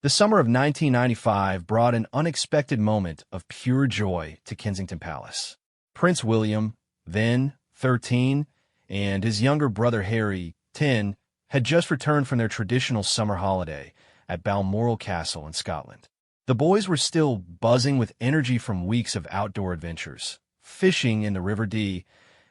The summer of 1995 brought an unexpected moment of pure joy to Kensington Palace. Prince William, then 13, and his younger brother Harry, 10, had just returned from their traditional summer holiday at Balmoral Castle in Scotland. The boys were still buzzing with energy from weeks of outdoor adventures, fishing in the River Dee,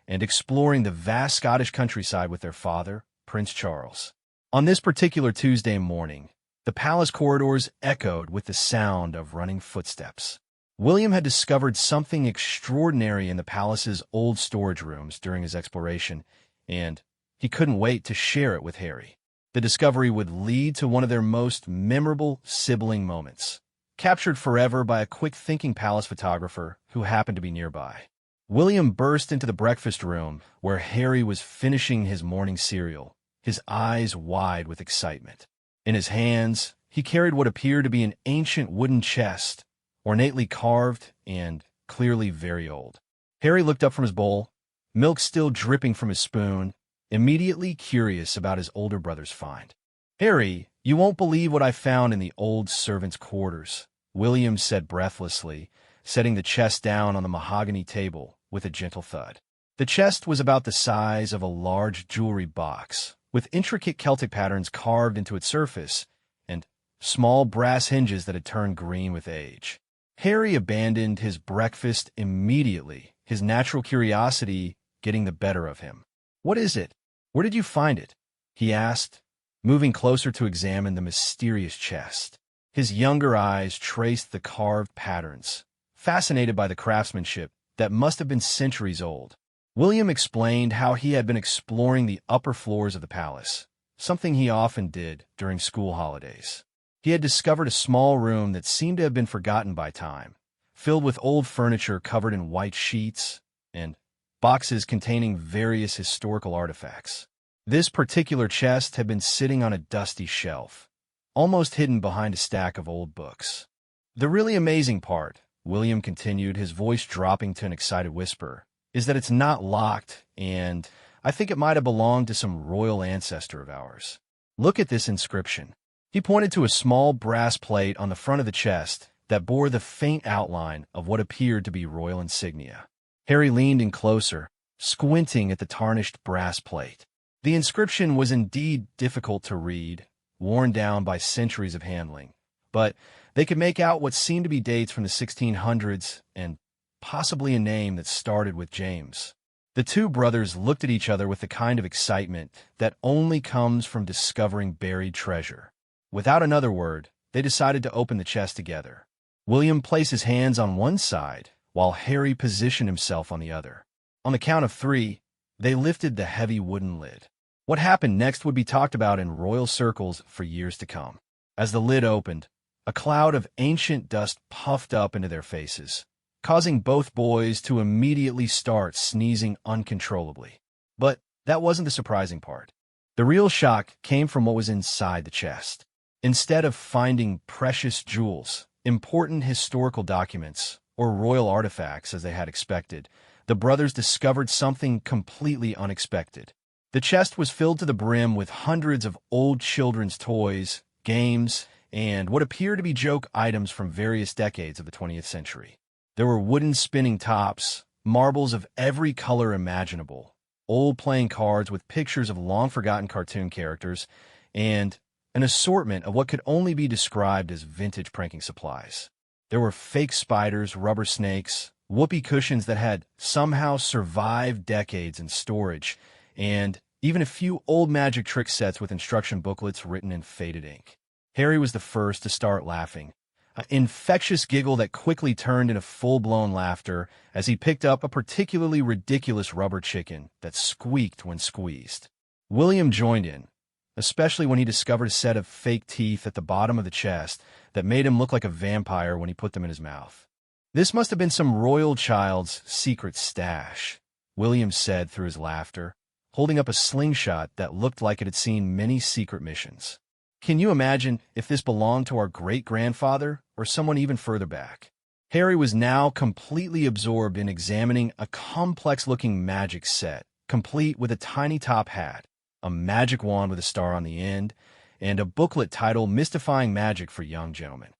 and exploring the vast Scottish countryside with their father, Prince Charles. On this particular Tuesday morning, the palace corridors echoed with the sound of running footsteps. William had discovered something extraordinary in the palace's old storage rooms during his exploration, and he couldn't wait to share it with Harry. The discovery would lead to one of their most memorable sibling moments, captured forever by a quick-thinking palace photographer who happened to be nearby. William burst into the breakfast room where Harry was finishing his morning cereal, his eyes wide with excitement. In his hands, he carried what appeared to be an ancient wooden chest, ornately carved and clearly very old. Harry looked up from his bowl, milk still dripping from his spoon, immediately curious about his older brother's find. "Harry, you won't believe what I found in the old servants' quarters," William said breathlessly, setting the chest down on the mahogany table with a gentle thud. The chest was about the size of a large jewelry box, with intricate Celtic patterns carved into its surface and small brass hinges that had turned green with age. Harry abandoned his breakfast immediately, his natural curiosity getting the better of him. "What is it? Where did you find it?" he asked, moving closer to examine the mysterious chest. His younger eyes traced the carved patterns, fascinated by the craftsmanship that must have been centuries old. William explained how he had been exploring the upper floors of the palace, something he often did during school holidays. He had discovered a small room that seemed to have been forgotten by time, filled with old furniture covered in white sheets and boxes containing various historical artifacts. This particular chest had been sitting on a dusty shelf, almost hidden behind a stack of old books. "The really amazing part," William continued, his voice dropping to an excited whisper, "is that it's not locked, and I think it might have belonged to some royal ancestor of ours. Look at this inscription." He pointed to a small brass plate on the front of the chest that bore the faint outline of what appeared to be royal insignia. Harry leaned in closer, squinting at the tarnished brass plate. The inscription was indeed difficult to read, worn down by centuries of handling, but they could make out what seemed to be dates from the 1600s and possibly a name that started with James. The two brothers looked at each other with the kind of excitement that only comes from discovering buried treasure. Without another word, they decided to open the chest together. William placed his hands on one side, while Harry positioned himself on the other. On the count of 3, they lifted the heavy wooden lid. What happened next would be talked about in royal circles for years to come. As the lid opened, a cloud of ancient dust puffed up into their faces, causing both boys to immediately start sneezing uncontrollably. But that wasn't the surprising part. The real shock came from what was inside the chest. Instead of finding precious jewels, important historical documents, or royal artifacts as they had expected, the brothers discovered something completely unexpected. The chest was filled to the brim with hundreds of old children's toys, games, and what appeared to be joke items from various decades of the 20th century. There were wooden spinning tops, marbles of every color imaginable, old playing cards with pictures of long-forgotten cartoon characters, and an assortment of what could only be described as vintage pranking supplies. There were fake spiders, rubber snakes, whoopee cushions that had somehow survived decades in storage, and even a few old magic trick sets with instruction booklets written in faded ink. Harry was the first to start laughing, an infectious giggle that quickly turned into full-blown laughter as he picked up a particularly ridiculous rubber chicken that squeaked when squeezed. William joined in, especially when he discovered a set of fake teeth at the bottom of the chest that made him look like a vampire when he put them in his mouth. "This must have been some royal child's secret stash," William said through his laughter, holding up a slingshot that looked like it had seen many secret missions. "Can you imagine if this belonged to our great-grandfather or someone even further back?" Harry was now completely absorbed in examining a complex-looking magic set, complete with a tiny top hat, a magic wand with a star on the end, and a booklet titled Mystifying Magic for Young Gentlemen.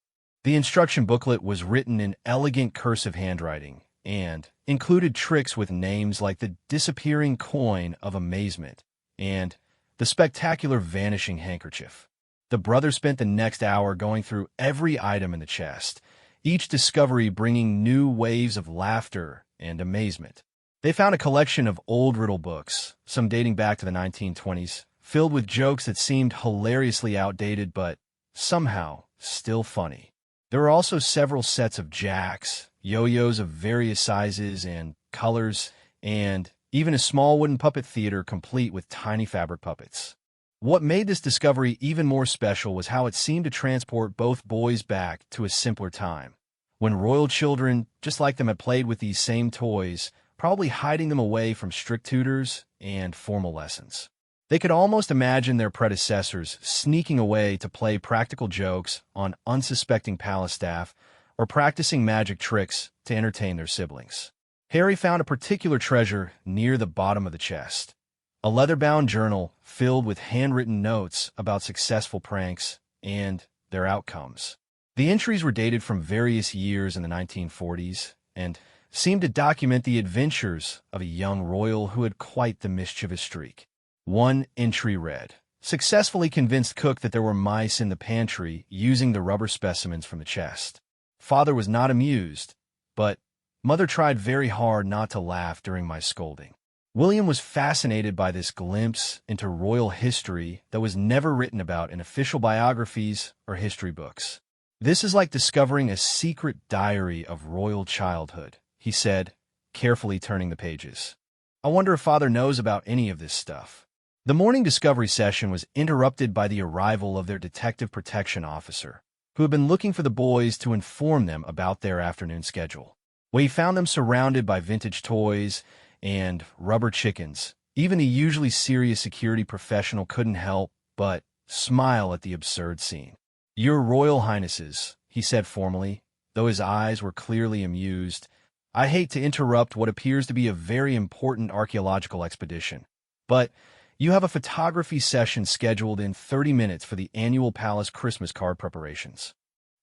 The instruction booklet was written in elegant cursive handwriting and included tricks with names like the disappearing coin of amazement and the spectacular vanishing handkerchief. The brothers spent the next hour going through every item in the chest, each discovery bringing new waves of laughter and amazement. They found a collection of old riddle books, some dating back to the 1920s, filled with jokes that seemed hilariously outdated but somehow still funny. There were also several sets of jacks, yo-yos of various sizes and colors, and even a small wooden puppet theater complete with tiny fabric puppets. What made this discovery even more special was how it seemed to transport both boys back to a simpler time, when royal children, just like them, had played with these same toys, probably hiding them away from strict tutors and formal lessons. They could almost imagine their predecessors sneaking away to play practical jokes on unsuspecting palace staff or practicing magic tricks to entertain their siblings. Harry found a particular treasure near the bottom of the chest, a leather-bound journal filled with handwritten notes about successful pranks and their outcomes. The entries were dated from various years in the 1940s and seemed to document the adventures of a young royal who had quite the mischievous streak. One entry read, "Successfully convinced cook that there were mice in the pantry using the rubber specimens from the chest. Father was not amused, but mother tried very hard not to laugh during my scolding." William was fascinated by this glimpse into royal history that was never written about in official biographies or history books. "This is like discovering a secret diary of royal childhood," he said, carefully turning the pages. "I wonder if Father knows about any of this stuff." The morning discovery session was interrupted by the arrival of their detective protection officer, who had been looking for the boys to inform them about their afternoon schedule. He found them surrounded by vintage toys and rubber chickens. Even a usually serious security professional couldn't help but smile at the absurd scene. "Your Royal Highnesses," he said formally, though his eyes were clearly amused, "I hate to interrupt what appears to be a very important archaeological expedition, but you have a photography session scheduled in 30 minutes for the annual palace Christmas card preparations."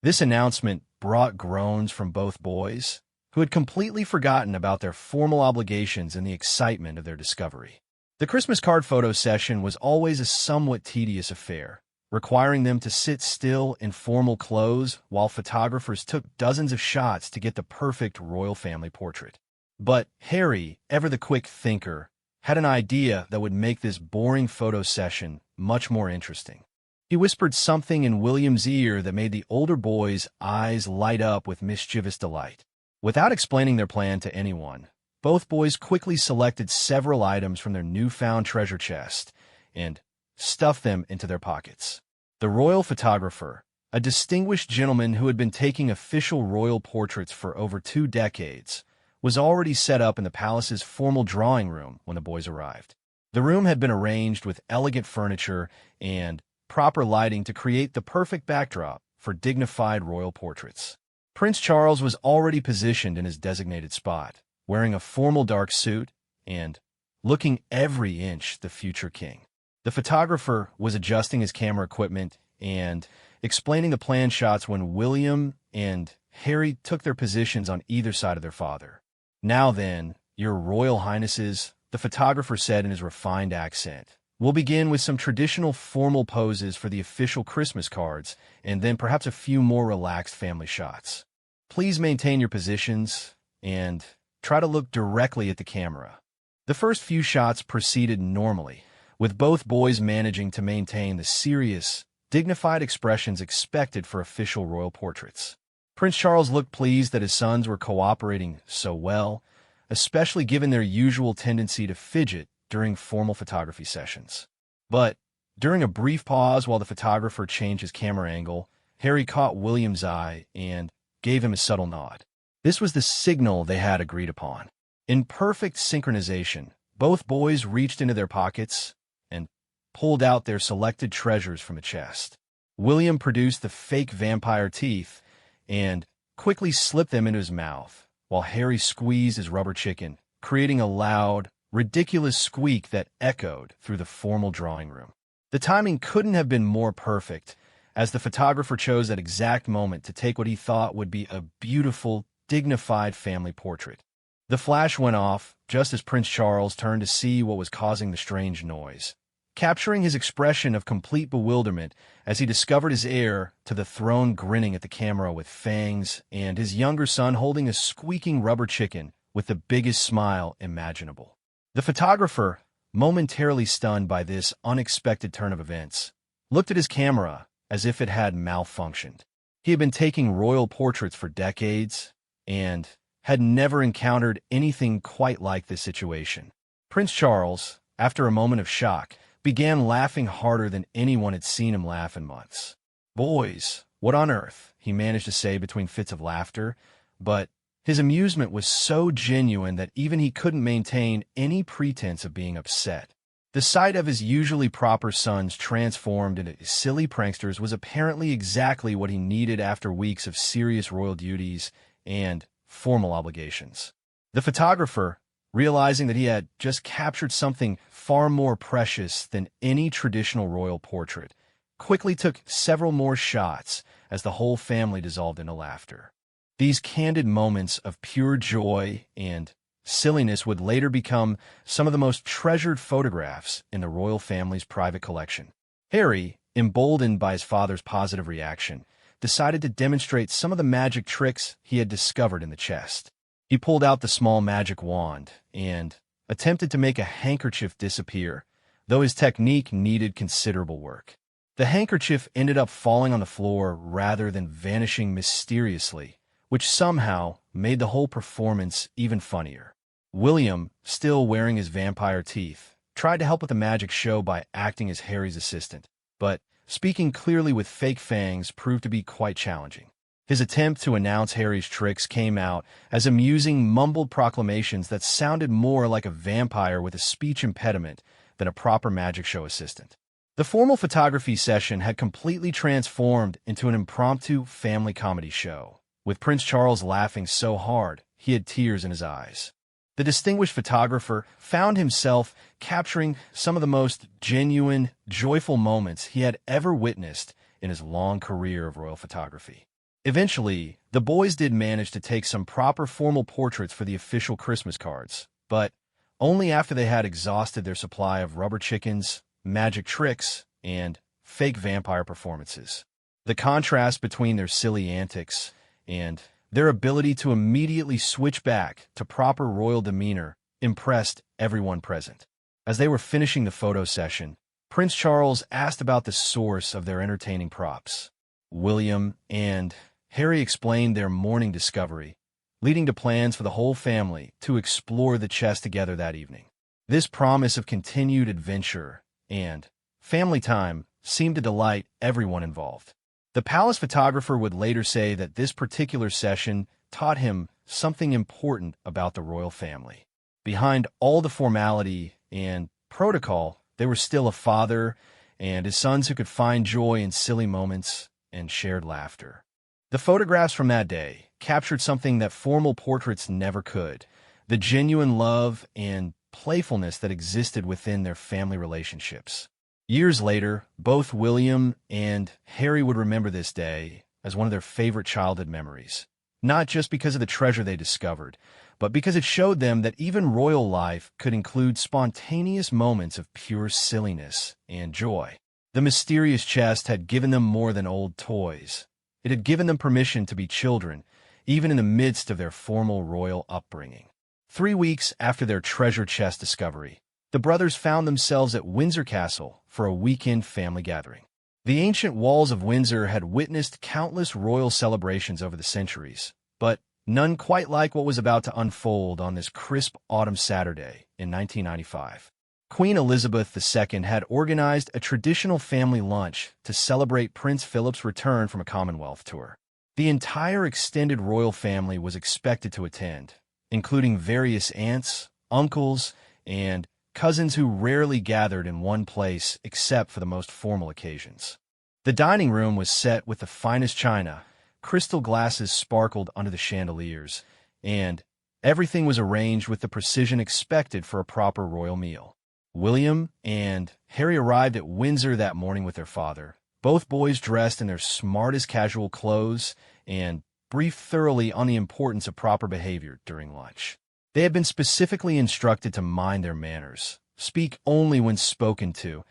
This announcement brought groans from both boys, who had completely forgotten about their formal obligations in the excitement of their discovery. The Christmas card photo session was always a somewhat tedious affair, requiring them to sit still in formal clothes while photographers took dozens of shots to get the perfect royal family portrait. But Harry, ever the quick thinker, had an idea that would make this boring photo session much more interesting. He whispered something in William's ear that made the older boy's eyes light up with mischievous delight. Without explaining their plan to anyone, both boys quickly selected several items from their newfound treasure chest and stuffed them into their pockets. The royal photographer, a distinguished gentleman who had been taking official royal portraits for over 2 decades, was already set up in the palace's formal drawing room when the boys arrived. The room had been arranged with elegant furniture and proper lighting to create the perfect backdrop for dignified royal portraits. Prince Charles was already positioned in his designated spot, wearing a formal dark suit and looking every inch the future king. The photographer was adjusting his camera equipment and explaining the planned shots when William and Harry took their positions on either side of their father. "Now then, your Royal Highnesses," the photographer said in his refined accent, "we'll begin with some traditional formal poses for the official Christmas cards and then perhaps a few more relaxed family shots. Please maintain your positions and try to look directly at the camera." The first few shots proceeded normally, with both boys managing to maintain the serious, dignified expressions expected for official royal portraits. Prince Charles looked pleased that his sons were cooperating so well, especially given their usual tendency to fidget during formal photography sessions. But during a brief pause while the photographer changed his camera angle, Harry caught William's eye and gave him a subtle nod. This was the signal they had agreed upon. In perfect synchronization, both boys reached into their pockets and pulled out their selected treasures from the chest. William produced the fake vampire teeth and quickly slipped them into his mouth, while Harry squeezed his rubber chicken, creating a loud, ridiculous squeak that echoed through the formal drawing room. The timing couldn't have been more perfect, as the photographer chose that exact moment to take what he thought would be a beautiful, dignified family portrait. The flash went off just as Prince Charles turned to see what was causing the strange noise, capturing his expression of complete bewilderment as he discovered his heir to the throne grinning at the camera with fangs and his younger son holding a squeaking rubber chicken with the biggest smile imaginable. The photographer, momentarily stunned by this unexpected turn of events, looked at his camera as if it had malfunctioned. He had been taking royal portraits for decades and had never encountered anything quite like this situation. Prince Charles, after a moment of shock, began laughing harder than anyone had seen him laugh in months. "Boys, what on earth?" he managed to say between fits of laughter, but his amusement was so genuine that even he couldn't maintain any pretense of being upset. The sight of his usually proper sons transformed into silly pranksters was apparently exactly what he needed after weeks of serious royal duties and formal obligations. The photographer, realizing that he had just captured something far more precious than any traditional royal portrait, quickly took several more shots as the whole family dissolved into laughter. These candid moments of pure joy and silliness would later become some of the most treasured photographs in the royal family's private collection. Harry, emboldened by his father's positive reaction, decided to demonstrate some of the magic tricks he had discovered in the chest. He pulled out the small magic wand and attempted to make a handkerchief disappear, though his technique needed considerable work. The handkerchief ended up falling on the floor rather than vanishing mysteriously, which somehow made the whole performance even funnier. William, still wearing his vampire teeth, tried to help with the magic show by acting as Harry's assistant, but speaking clearly with fake fangs proved to be quite challenging. His attempt to announce Harry's tricks came out as amusing mumbled proclamations that sounded more like a vampire with a speech impediment than a proper magic show assistant. The formal photography session had completely transformed into an impromptu family comedy show, with Prince Charles laughing so hard he had tears in his eyes. The distinguished photographer found himself capturing some of the most genuine, joyful moments he had ever witnessed in his long career of royal photography. Eventually, the boys did manage to take some proper formal portraits for the official Christmas cards, but only after they had exhausted their supply of rubber chickens, magic tricks, and fake vampire performances. The contrast between their silly antics and their ability to immediately switch back to proper royal demeanor impressed everyone present. As they were finishing the photo session, Prince Charles asked about the source of their entertaining props. William and Harry explained their morning discovery, leading to plans for the whole family to explore the chest together that evening. This promise of continued adventure and family time seemed to delight everyone involved. The palace photographer would later say that this particular session taught him something important about the royal family. Behind all the formality and protocol, there was still a father and his sons who could find joy in silly moments and shared laughter. The photographs from that day captured something that formal portraits never could: the genuine love and playfulness that existed within their family relationships. Years later, both William and Harry would remember this day as one of their favorite childhood memories, not just because of the treasure they discovered, but because it showed them that even royal life could include spontaneous moments of pure silliness and joy. The mysterious chest had given them more than old toys. It had given them permission to be children, even in the midst of their formal royal upbringing. 3 weeks after their treasure chest discovery, the brothers found themselves at Windsor Castle for a weekend family gathering. The ancient walls of Windsor had witnessed countless royal celebrations over the centuries, but none quite like what was about to unfold on this crisp autumn Saturday in 1995. Queen Elizabeth II had organized a traditional family lunch to celebrate Prince Philip's return from a Commonwealth tour. The entire extended royal family was expected to attend, including various aunts, uncles, and cousins who rarely gathered in one place except for the most formal occasions. The dining room was set with the finest china, crystal glasses sparkled under the chandeliers, and everything was arranged with the precision expected for a proper royal meal. William and Harry arrived at Windsor that morning with their father, both boys dressed in their smartest casual clothes, and briefed thoroughly on the importance of proper behavior during lunch. They had been specifically instructed to mind their manners, speak only when spoken to,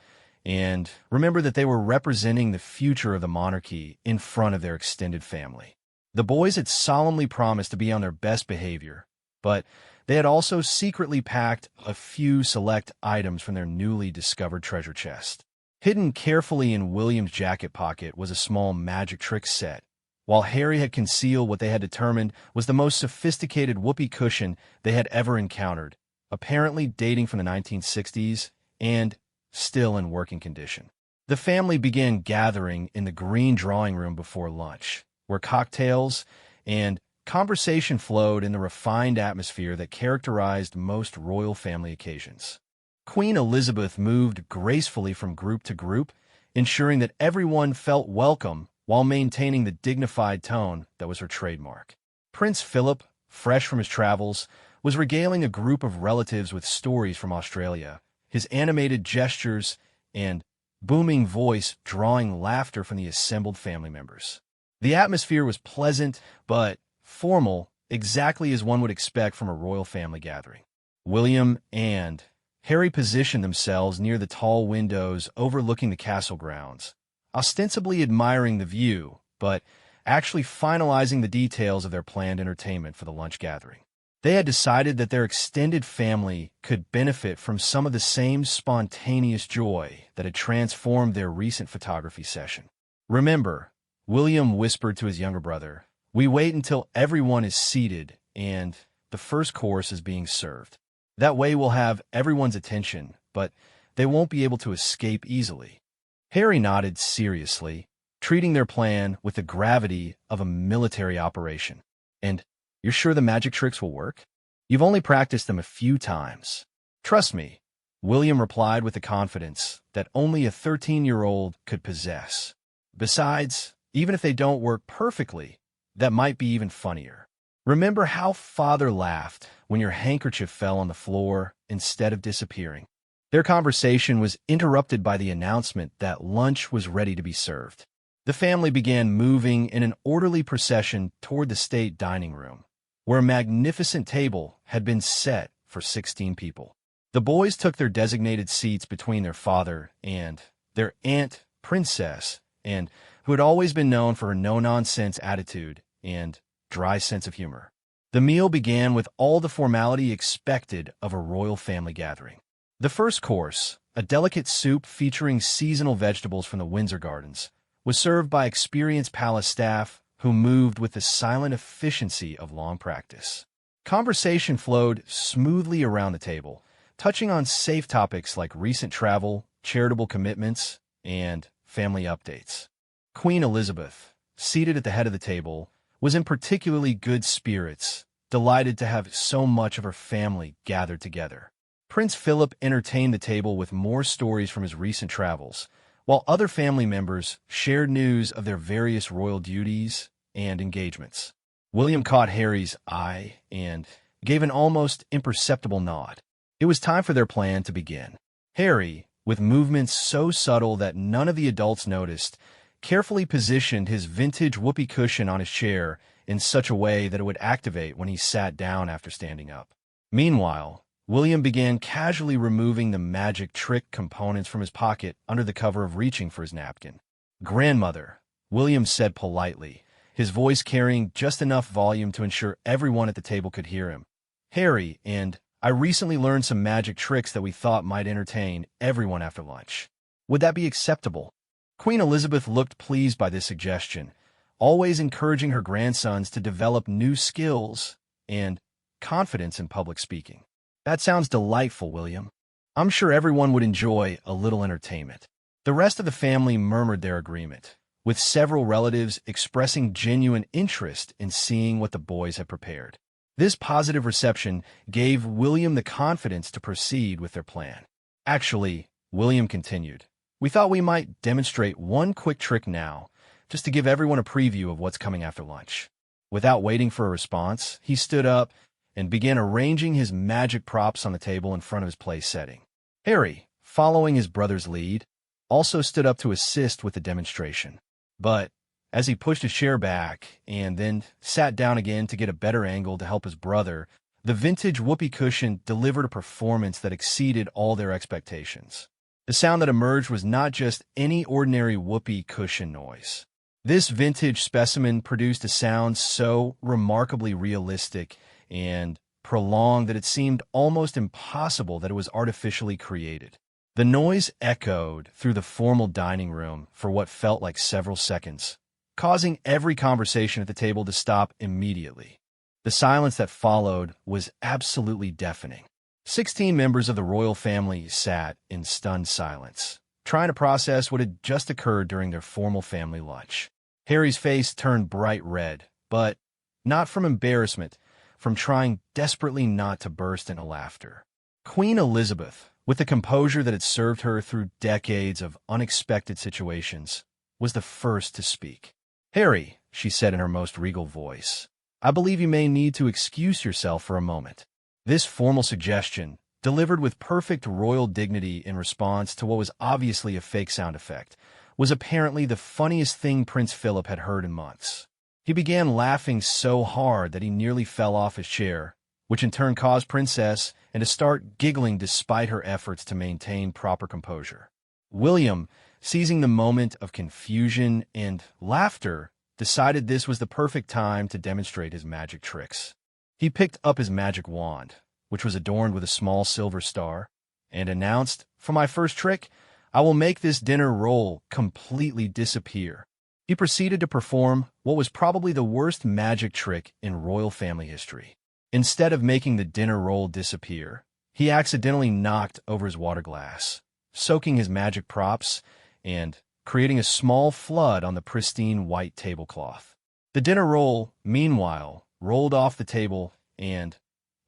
and remember that they were representing the future of the monarchy in front of their extended family. The boys had solemnly promised to be on their best behavior, but they had also secretly packed a few select items from their newly discovered treasure chest. Hidden carefully in William's jacket pocket was a small magic trick set, while Harry had concealed what they had determined was the most sophisticated whoopee cushion they had ever encountered, apparently dating from the 1960s and still in working condition. The family began gathering in the green drawing room before lunch, where cocktails and conversation flowed in the refined atmosphere that characterized most royal family occasions. Queen Elizabeth moved gracefully from group to group, ensuring that everyone felt welcome while maintaining the dignified tone that was her trademark. Prince Philip, fresh from his travels, was regaling a group of relatives with stories from Australia, his animated gestures and booming voice drawing laughter from the assembled family members. The atmosphere was pleasant but formal, exactly as one would expect from a royal family gathering. William and Harry positioned themselves near the tall windows overlooking the castle grounds, ostensibly admiring the view, but actually finalizing the details of their planned entertainment for the lunch gathering. They had decided that their extended family could benefit from some of the same spontaneous joy that had transformed their recent photography session. "Remember," William whispered to his younger brother, "we wait until everyone is seated and the first course is being served. That way we'll have everyone's attention, but they won't be able to escape easily." Harry nodded seriously, treating their plan with the gravity of a military operation. "And you're sure the magic tricks will work? You've only practiced them a few times." "Trust me," William replied with the confidence that only a 13-year-old could possess. "Besides, even if they don't work perfectly, that might be even funnier. Remember how Father laughed when your handkerchief fell on the floor instead of disappearing?" Their conversation was interrupted by the announcement that lunch was ready to be served. The family began moving in an orderly procession toward the state dining room, where a magnificent table had been set for 16 people. The boys took their designated seats between their father and their aunt, Princess, and who had always been known for her no-nonsense attitude and dry sense of humor. The meal began with all the formality expected of a royal family gathering. The first course, a delicate soup featuring seasonal vegetables from the Windsor Gardens, was served by experienced palace staff who moved with the silent efficiency of long practice. Conversation flowed smoothly around the table, touching on safe topics like recent travel, charitable commitments, and family updates. Queen Elizabeth, seated at the head of the table, was in particularly good spirits, delighted to have so much of her family gathered together. Prince Philip entertained the table with more stories from his recent travels, while other family members shared news of their various royal duties and engagements. William caught Harry's eye and gave an almost imperceptible nod. It was time for their plan to begin. Harry, with movements so subtle that none of the adults noticed, carefully positioned his vintage whoopee cushion on his chair in such a way that it would activate when he sat down after standing up. Meanwhile, William began casually removing the magic trick components from his pocket under the cover of reaching for his napkin. "Grandmother," William said politely, his voice carrying just enough volume to ensure everyone at the table could hear him. "Harry and I recently learned some magic tricks that we thought might entertain everyone after lunch. Would that be acceptable?" Queen Elizabeth looked pleased by this suggestion, always encouraging her grandsons to develop new skills and confidence in public speaking. "That sounds delightful, William. I'm sure everyone would enjoy a little entertainment." The rest of the family murmured their agreement, with several relatives expressing genuine interest in seeing what the boys had prepared. This positive reception gave William the confidence to proceed with their plan. "Actually," William continued, "we thought we might demonstrate one quick trick now, just to give everyone a preview of what's coming after lunch." Without waiting for a response, he stood up and began arranging his magic props on the table in front of his place setting. Harry, following his brother's lead, also stood up to assist with the demonstration. But as he pushed his chair back and then sat down again to get a better angle to help his brother, the vintage whoopee cushion delivered a performance that exceeded all their expectations. The sound that emerged was not just any ordinary whoopee cushion noise. This vintage specimen produced a sound so remarkably realistic and prolonged that it seemed almost impossible that it was artificially created. The noise echoed through the formal dining room for what felt like several seconds, causing every conversation at the table to stop immediately. The silence that followed was absolutely deafening. 16 members of the royal family sat in stunned silence, trying to process what had just occurred during their formal family lunch. Harry's face turned bright red, but not from embarrassment, from trying desperately not to burst into laughter. Queen Elizabeth, with the composure that had served her through decades of unexpected situations, was the first to speak. "Harry," she said in her most regal voice, "I believe you may need to excuse yourself for a moment." This formal suggestion, delivered with perfect royal dignity in response to what was obviously a fake sound effect, was apparently the funniest thing Prince Philip had heard in months. He began laughing so hard that he nearly fell off his chair, which in turn caused Princess and to start giggling despite her efforts to maintain proper composure. William, seizing the moment of confusion and laughter, decided this was the perfect time to demonstrate his magic tricks. He picked up his magic wand, which was adorned with a small silver star, and announced, "For my first trick, I will make this dinner roll completely disappear." He proceeded to perform what was probably the worst magic trick in royal family history. Instead of making the dinner roll disappear, he accidentally knocked over his water glass, soaking his magic props and creating a small flood on the pristine white tablecloth. The dinner roll, meanwhile, rolled off the table and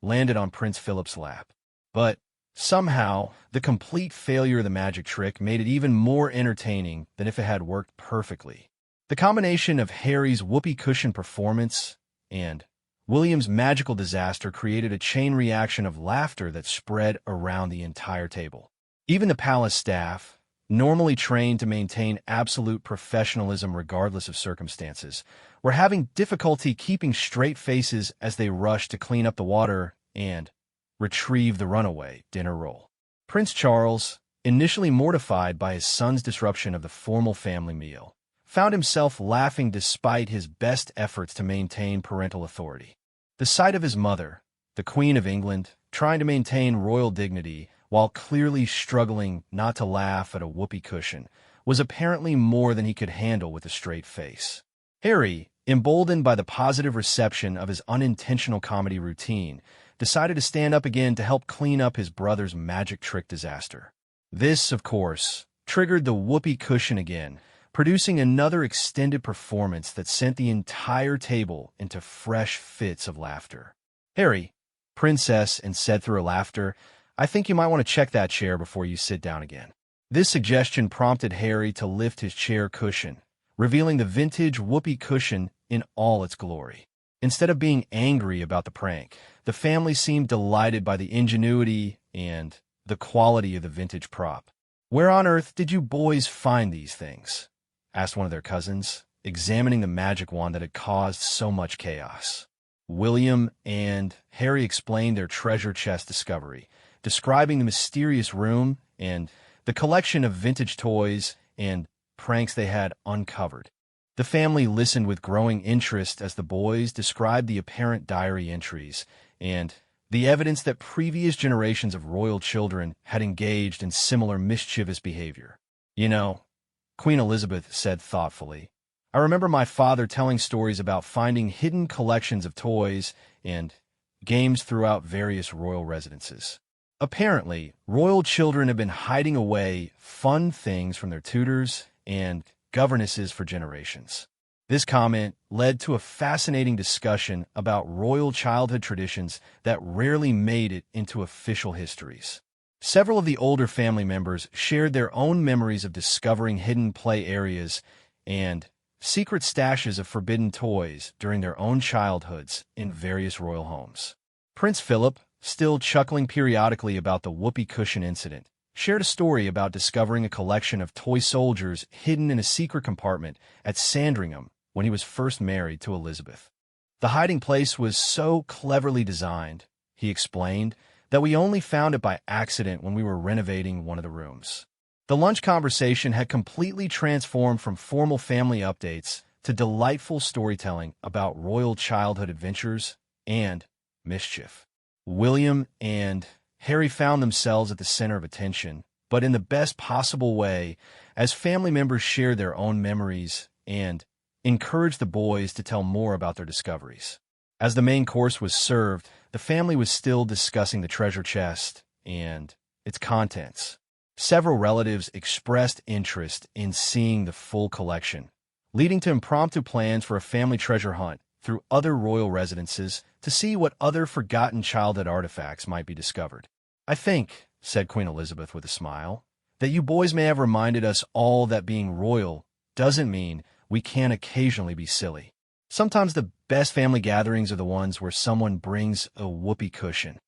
landed on Prince Philip's lap. But somehow, the complete failure of the magic trick made it even more entertaining than if it had worked perfectly. The combination of Harry's whoopee cushion performance and William's magical disaster created a chain reaction of laughter that spread around the entire table. Even the palace staff, normally trained to maintain absolute professionalism regardless of circumstances, were having difficulty keeping straight faces as they rushed to clean up the water and retrieve the runaway dinner roll. Prince Charles, initially mortified by his son's disruption of the formal family meal, found himself laughing despite his best efforts to maintain parental authority. The sight of his mother, the Queen of England, trying to maintain royal dignity while clearly struggling not to laugh at a whoopee cushion, was apparently more than he could handle with a straight face. Harry, emboldened by the positive reception of his unintentional comedy routine, decided to stand up again to help clean up his brother's magic trick disaster. This, of course, triggered the whoopee cushion again, producing another extended performance that sent the entire table into fresh fits of laughter. "Harry," Princess said through her laughter, "I think you might want to check that chair before you sit down again." This suggestion prompted Harry to lift his chair cushion, revealing the vintage whoopee cushion in all its glory. Instead of being angry about the prank, the family seemed delighted by the ingenuity and the quality of the vintage prop. "Where on earth did you boys find these things?" asked one of their cousins, examining the magic wand that had caused so much chaos. William and Harry explained their treasure chest discovery, describing the mysterious room and the collection of vintage toys and pranks they had uncovered. The family listened with growing interest as the boys described the apparent diary entries and the evidence that previous generations of royal children had engaged in similar mischievous behavior. "You know," Queen Elizabeth said thoughtfully, "I remember my father telling stories about finding hidden collections of toys and games throughout various royal residences. Apparently, royal children have been hiding away fun things from their tutors and governesses for generations." This comment led to a fascinating discussion about royal childhood traditions that rarely made it into official histories. Several of the older family members shared their own memories of discovering hidden play areas and secret stashes of forbidden toys during their own childhoods in various royal homes. Prince Philip, still chuckling periodically about the whoopee cushion incident, shared a story about discovering a collection of toy soldiers hidden in a secret compartment at Sandringham when he was first married to Elizabeth. The hiding place was so cleverly designed, he explained, that we only found it by accident when we were renovating one of the rooms. The lunch conversation had completely transformed from formal family updates to delightful storytelling about royal childhood adventures and mischief. William and Harry found themselves at the center of attention, but in the best possible way, as family members shared their own memories and encouraged the boys to tell more about their discoveries. As the main course was served, the family was still discussing the treasure chest and its contents. Several relatives expressed interest in seeing the full collection, leading to impromptu plans for a family treasure hunt through other royal residences to see what other forgotten childhood artifacts might be discovered. "I think," said Queen Elizabeth with a smile, "that you boys may have reminded us all that being royal doesn't mean we can't occasionally be silly. Sometimes the best family gatherings are the ones where someone brings a whoopee cushion."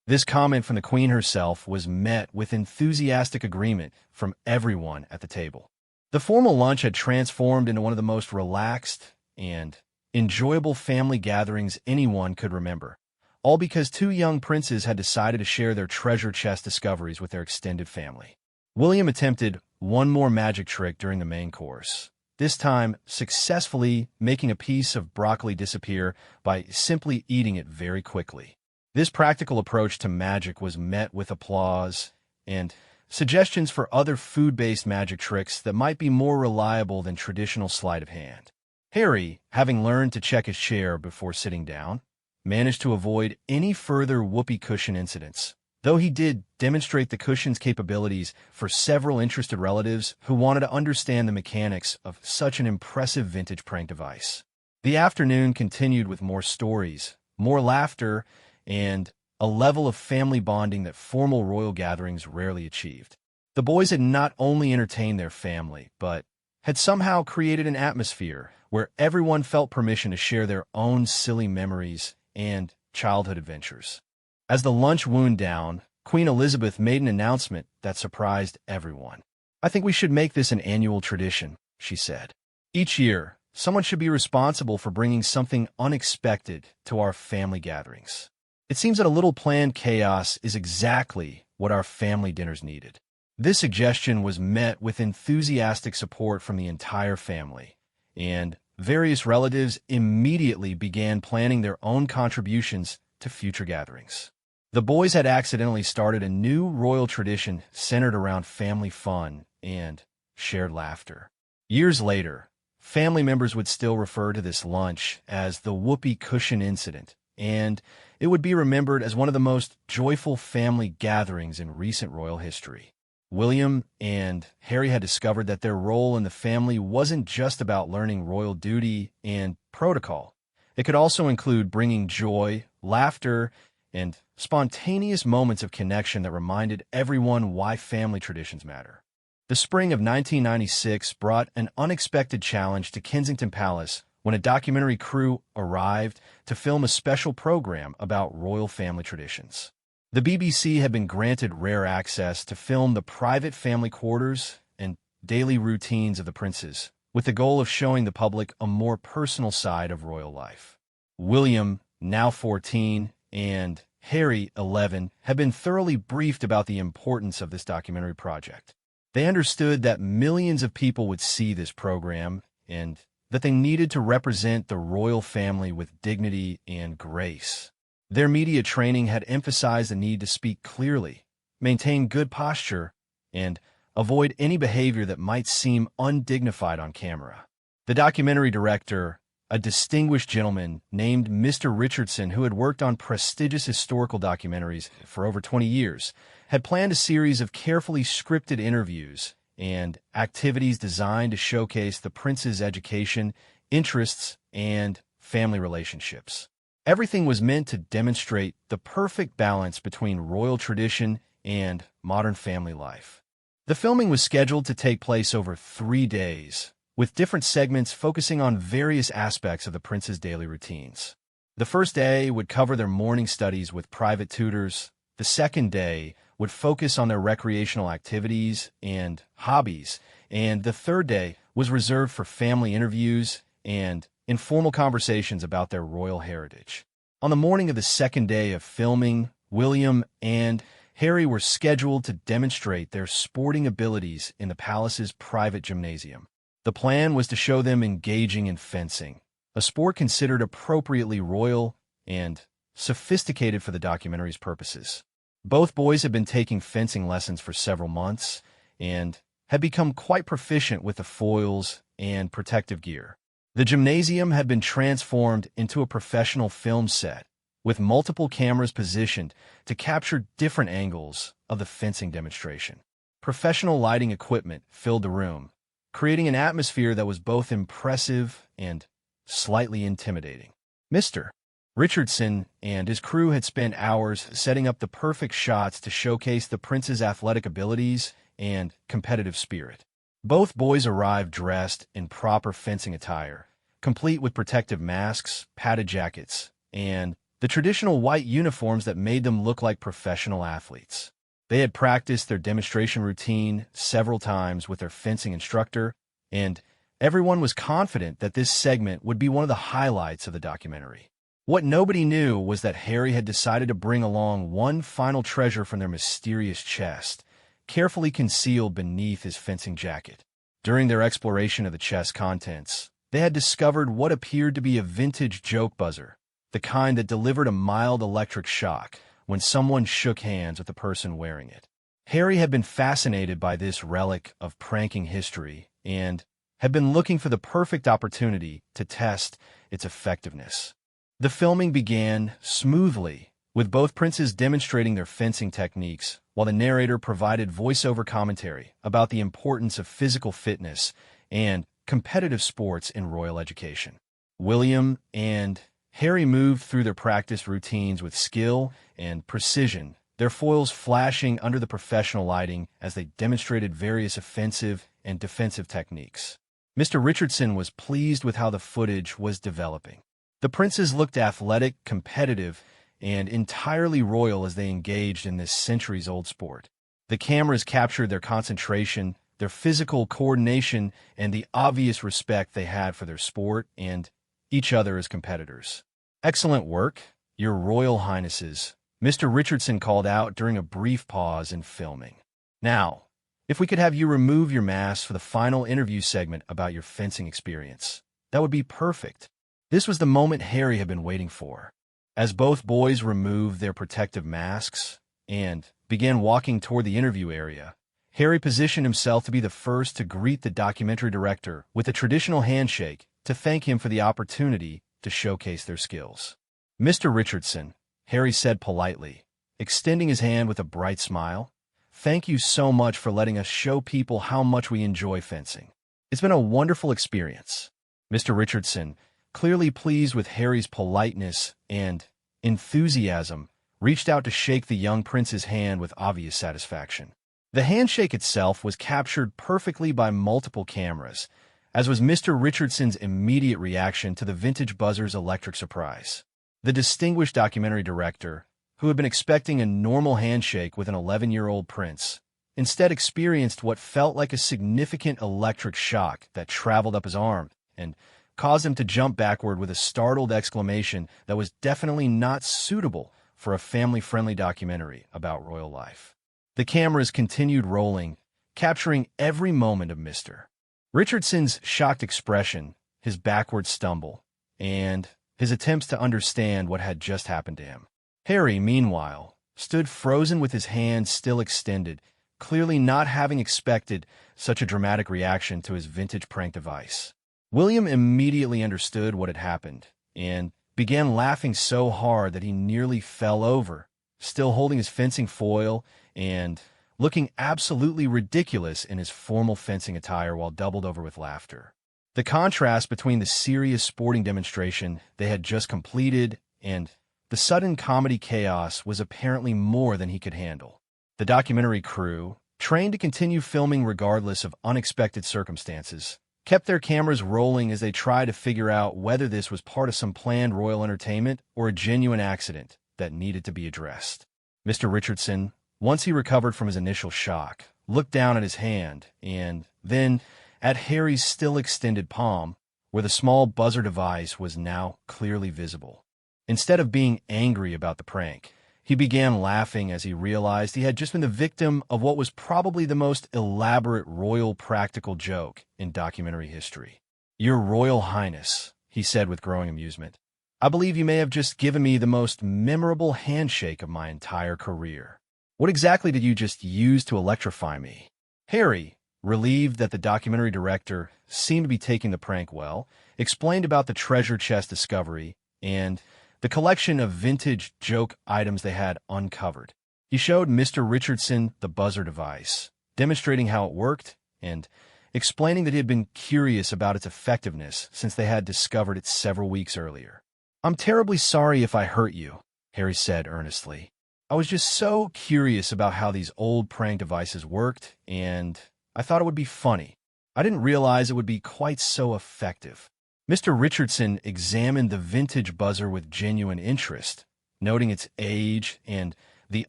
This comment from the Queen herself was met with enthusiastic agreement from everyone at the table. The formal lunch had transformed into one of the most relaxed and enjoyable family gatherings anyone could remember, all because two young princes had decided to share their treasure chest discoveries with their extended family. William attempted one more magic trick during the main course, this time successfully making a piece of broccoli disappear by simply eating it very quickly. This practical approach to magic was met with applause and suggestions for other food-based magic tricks that might be more reliable than traditional sleight of hand. Harry, having learned to check his chair before sitting down, managed to avoid any further whoopee cushion incidents, though he did demonstrate the cushion's capabilities for several interested relatives who wanted to understand the mechanics of such an impressive vintage prank device. The afternoon continued with more stories, more laughter, and a level of family bonding that formal royal gatherings rarely achieved. The boys had not only entertained their family, but had somehow created an atmosphere where everyone felt permission to share their own silly memories and childhood adventures. As the lunch wound down, Queen Elizabeth made an announcement that surprised everyone. "I think we should make this an annual tradition," she said. "Each year, someone should be responsible for bringing something unexpected to our family gatherings. It seems that a little planned chaos is exactly what our family dinners needed." This suggestion was met with enthusiastic support from the entire family, and various relatives immediately began planning their own contributions to future gatherings. The boys had accidentally started a new royal tradition centered around family fun and shared laughter. Years later, family members would still refer to this lunch as the whoopee cushion incident, and it would be remembered as one of the most joyful family gatherings in recent royal history. William and Harry had discovered that their role in the family wasn't just about learning royal duty and protocol. It could also include bringing joy, laughter, and spontaneous moments of connection that reminded everyone why family traditions matter. The spring of 1996 brought an unexpected challenge to Kensington Palace when a documentary crew arrived to film a special program about royal family traditions. The BBC had been granted rare access to film the private family quarters and daily routines of the princes, with the goal of showing the public a more personal side of royal life. William, now 14, and Harry, 11, had been thoroughly briefed about the importance of this documentary project. They understood that millions of people would see this program and that they needed to represent the royal family with dignity and grace. Their media training had emphasized the need to speak clearly, maintain good posture, and avoid any behavior that might seem undignified on camera. The documentary director, a distinguished gentleman named Mr. Richardson, who had worked on prestigious historical documentaries for over 20 years, had planned a series of carefully scripted interviews and activities designed to showcase the prince's education, interests, and family relationships. Everything was meant to demonstrate the perfect balance between royal tradition and modern family life. The filming was scheduled to take place over 3 days, with different segments focusing on various aspects of the prince's daily routines. The first day would cover their morning studies with private tutors. The second day would focus on their recreational activities and hobbies, and the third day was reserved for family interviews and informal conversations about their royal heritage. On the morning of the second day of filming, William and Harry were scheduled to demonstrate their sporting abilities in the palace's private gymnasium. The plan was to show them engaging in fencing, a sport considered appropriately royal and sophisticated for the documentary's purposes. Both boys had been taking fencing lessons for several months and had become quite proficient with the foils and protective gear. The gymnasium had been transformed into a professional film set, with multiple cameras positioned to capture different angles of the fencing demonstration. Professional lighting equipment filled the room, creating an atmosphere that was both impressive and slightly intimidating. Mr. Richardson and his crew had spent hours setting up the perfect shots to showcase the prince's athletic abilities and competitive spirit. Both boys arrived dressed in proper fencing attire, complete with protective masks, padded jackets, and the traditional white uniforms that made them look like professional athletes. They had practiced their demonstration routine several times with their fencing instructor, and everyone was confident that this segment would be one of the highlights of the documentary. What nobody knew was that Harry had decided to bring along one final treasure from their mysterious chest, carefully concealed beneath his fencing jacket. During their exploration of the chest's contents, they had discovered what appeared to be a vintage joke buzzer, the kind that delivered a mild electric shock when someone shook hands with the person wearing it. Harry had been fascinated by this relic of pranking history and had been looking for the perfect opportunity to test its effectiveness. The filming began smoothly, with both princes demonstrating their fencing techniques, while the narrator provided voiceover commentary about the importance of physical fitness and competitive sports in royal education. William and Harry moved through their practice routines with skill and precision, their foils flashing under the professional lighting as they demonstrated various offensive and defensive techniques. Mr. Richardson was pleased with how the footage was developing. The princes looked athletic, competitive, and entirely royal as they engaged in this centuries-old sport. The cameras captured their concentration, their physical coordination, and the obvious respect they had for their sport and each other as competitors. "Excellent work, Your Royal Highnesses," Mr. Richardson called out during a brief pause in filming. "Now, if we could have you remove your mask for the final interview segment about your fencing experience, that would be perfect." This was the moment Harry had been waiting for. As both boys removed their protective masks and began walking toward the interview area, Harry positioned himself to be the first to greet the documentary director with a traditional handshake to thank him for the opportunity to showcase their skills. "Mr. Richardson," Harry said politely, extending his hand with a bright smile, "thank you so much for letting us show people how much we enjoy fencing. It's been a wonderful experience." Mr. Richardson, clearly pleased with Harry's politeness and enthusiasm, reached out to shake the young prince's hand with obvious satisfaction. The handshake itself was captured perfectly by multiple cameras, as was Mr. Richardson's immediate reaction to the vintage buzzer's electric surprise. The distinguished documentary director, who had been expecting a normal handshake with an 11-year-old prince, instead experienced what felt like a significant electric shock that traveled up his arm and caused him to jump backward with a startled exclamation that was definitely not suitable for a family-friendly documentary about royal life. The cameras continued rolling, capturing every moment of Mr. Richardson's shocked expression, his backward stumble, and his attempts to understand what had just happened to him. Harry, meanwhile, stood frozen with his hands still extended, clearly not having expected such a dramatic reaction to his vintage prank device. William immediately understood what had happened and began laughing so hard that he nearly fell over, still holding his fencing foil and looking absolutely ridiculous in his formal fencing attire while doubled over with laughter. The contrast between the serious sporting demonstration they had just completed and the sudden comedy chaos was apparently more than he could handle. The documentary crew, trained to continue filming regardless of unexpected circumstances, kept their cameras rolling as they tried to figure out whether this was part of some planned royal entertainment or a genuine accident that needed to be addressed. Mr. Richardson, once he recovered from his initial shock, looked down at his hand and then at Harry's still extended palm, where the small buzzer device was now clearly visible. Instead of being angry about the prank, he began laughing as he realized he had just been the victim of what was probably the most elaborate royal practical joke in documentary history. "Your Royal Highness," he said with growing amusement, "I believe you may have just given me the most memorable handshake of my entire career. What exactly did you just use to electrify me?" Harry, relieved that the documentary director seemed to be taking the prank well, explained about the treasure chest discovery and the collection of vintage joke items they had uncovered. He showed Mr. Richardson the buzzer device, demonstrating how it worked and explaining that he had been curious about its effectiveness since they had discovered it several weeks earlier. "I'm terribly sorry if I hurt you," Harry said earnestly. "I was just so curious about how these old prank devices worked, and I thought it would be funny. I didn't realize it would be quite so effective." Mr. Richardson examined the vintage buzzer with genuine interest, noting its age and the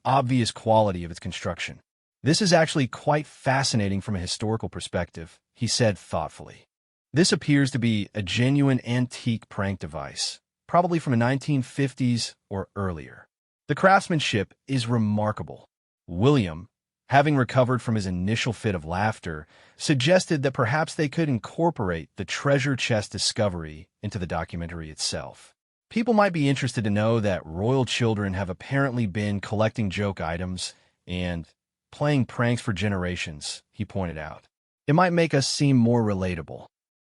obvious quality of its construction. "This is actually quite fascinating from a historical perspective," he said thoughtfully. "This appears to be a genuine antique prank device, probably from the 1950s or earlier. The craftsmanship is remarkable." William, having recovered from his initial fit of laughter, suggested that perhaps they could incorporate the treasure chest discovery into the documentary itself. "People might be interested to know that royal children have apparently been collecting joke items and playing pranks for generations," he pointed out. "It might make us seem more relatable."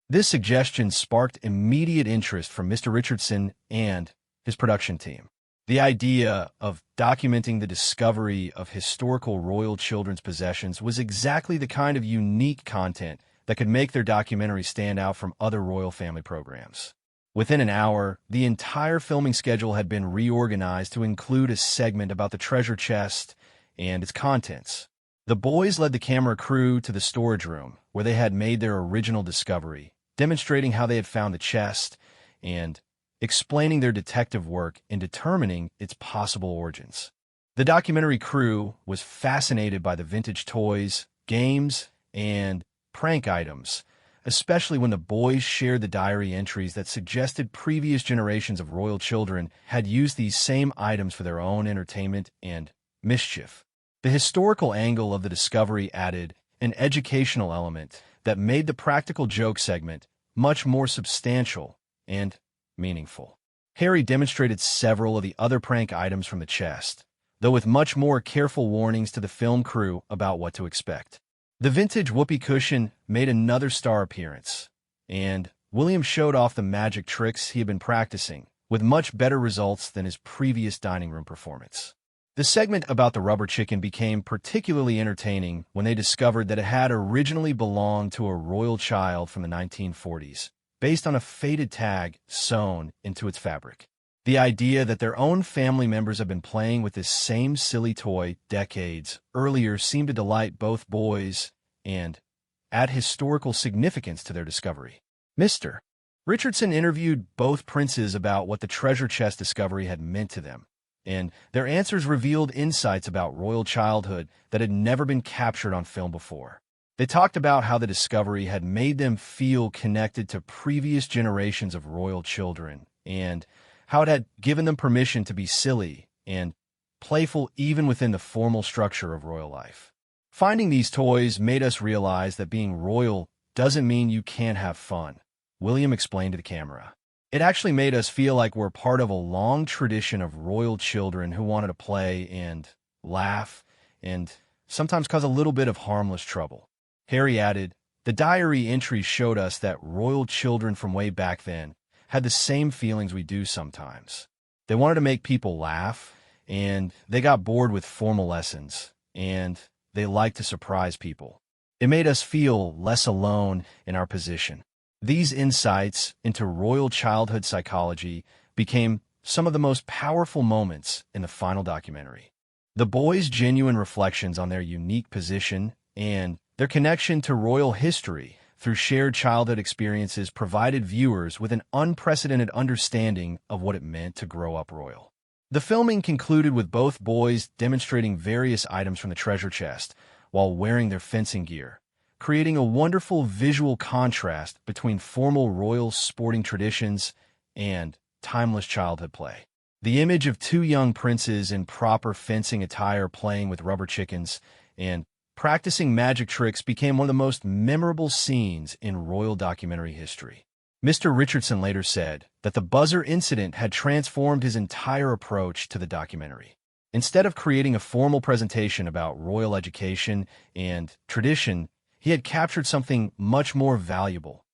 This suggestion sparked immediate interest from Mr. Richardson and his production team. The idea of documenting the discovery of historical royal children's possessions was exactly the kind of unique content that could make their documentary stand out from other royal family programs. Within an hour, the entire filming schedule had been reorganized to include a segment about the treasure chest and its contents. The boys led the camera crew to the storage room, where they had made their original discovery, demonstrating how they had found the chest and explaining their detective work in determining its possible origins. The documentary crew was fascinated by the vintage toys, games, and prank items, especially when the boys shared the diary entries that suggested previous generations of royal children had used these same items for their own entertainment and mischief. The historical angle of the discovery added an educational element that made the practical joke segment much more substantial and meaningful. Harry demonstrated several of the other prank items from the chest, though with much more careful warnings to the film crew about what to expect. The vintage whoopee cushion made another star appearance, and William showed off the magic tricks he had been practicing, with much better results than his previous dining room performance. The segment about the rubber chicken became particularly entertaining when they discovered that it had originally belonged to a royal child from the 1940s, based on a faded tag sewn into its fabric. The idea that their own family members have been playing with this same silly toy decades earlier seemed to delight both boys and add historical significance to their discovery. Mr. Richardson interviewed both princes about what the treasure chest discovery had meant to them, and their answers revealed insights about royal childhood that had never been captured on film before. They talked about how the discovery had made them feel connected to previous generations of royal children and how it had given them permission to be silly and playful even within the formal structure of royal life. Finding these toys made us realize that being royal doesn't mean you can't have fun, William explained to the camera. It actually made us feel like we're part of a long tradition of royal children who wanted to play and laugh and sometimes cause a little bit of harmless trouble. Harry added, "The diary entries showed us that royal children from way back then had the same feelings we do sometimes. They wanted to make people laugh, and they got bored with formal lessons, and they liked to surprise people. It made us feel less alone in our position." These insights into royal childhood psychology became some of the most powerful moments in the final documentary. The boys' genuine reflections on their unique position and their connection to royal history through shared childhood experiences provided viewers with an unprecedented understanding of what it meant to grow up royal. The filming concluded with both boys demonstrating various items from the treasure chest while wearing their fencing gear, creating a wonderful visual contrast between formal royal sporting traditions and timeless childhood play. The image of two young princes in proper fencing attire playing with rubber chickens and practicing magic tricks became one of the most memorable scenes in royal documentary history. Mr. Richardson later said that the buzzer incident had transformed his entire approach to the documentary. Instead of creating a formal presentation about royal education and tradition, he had captured something much more valuable: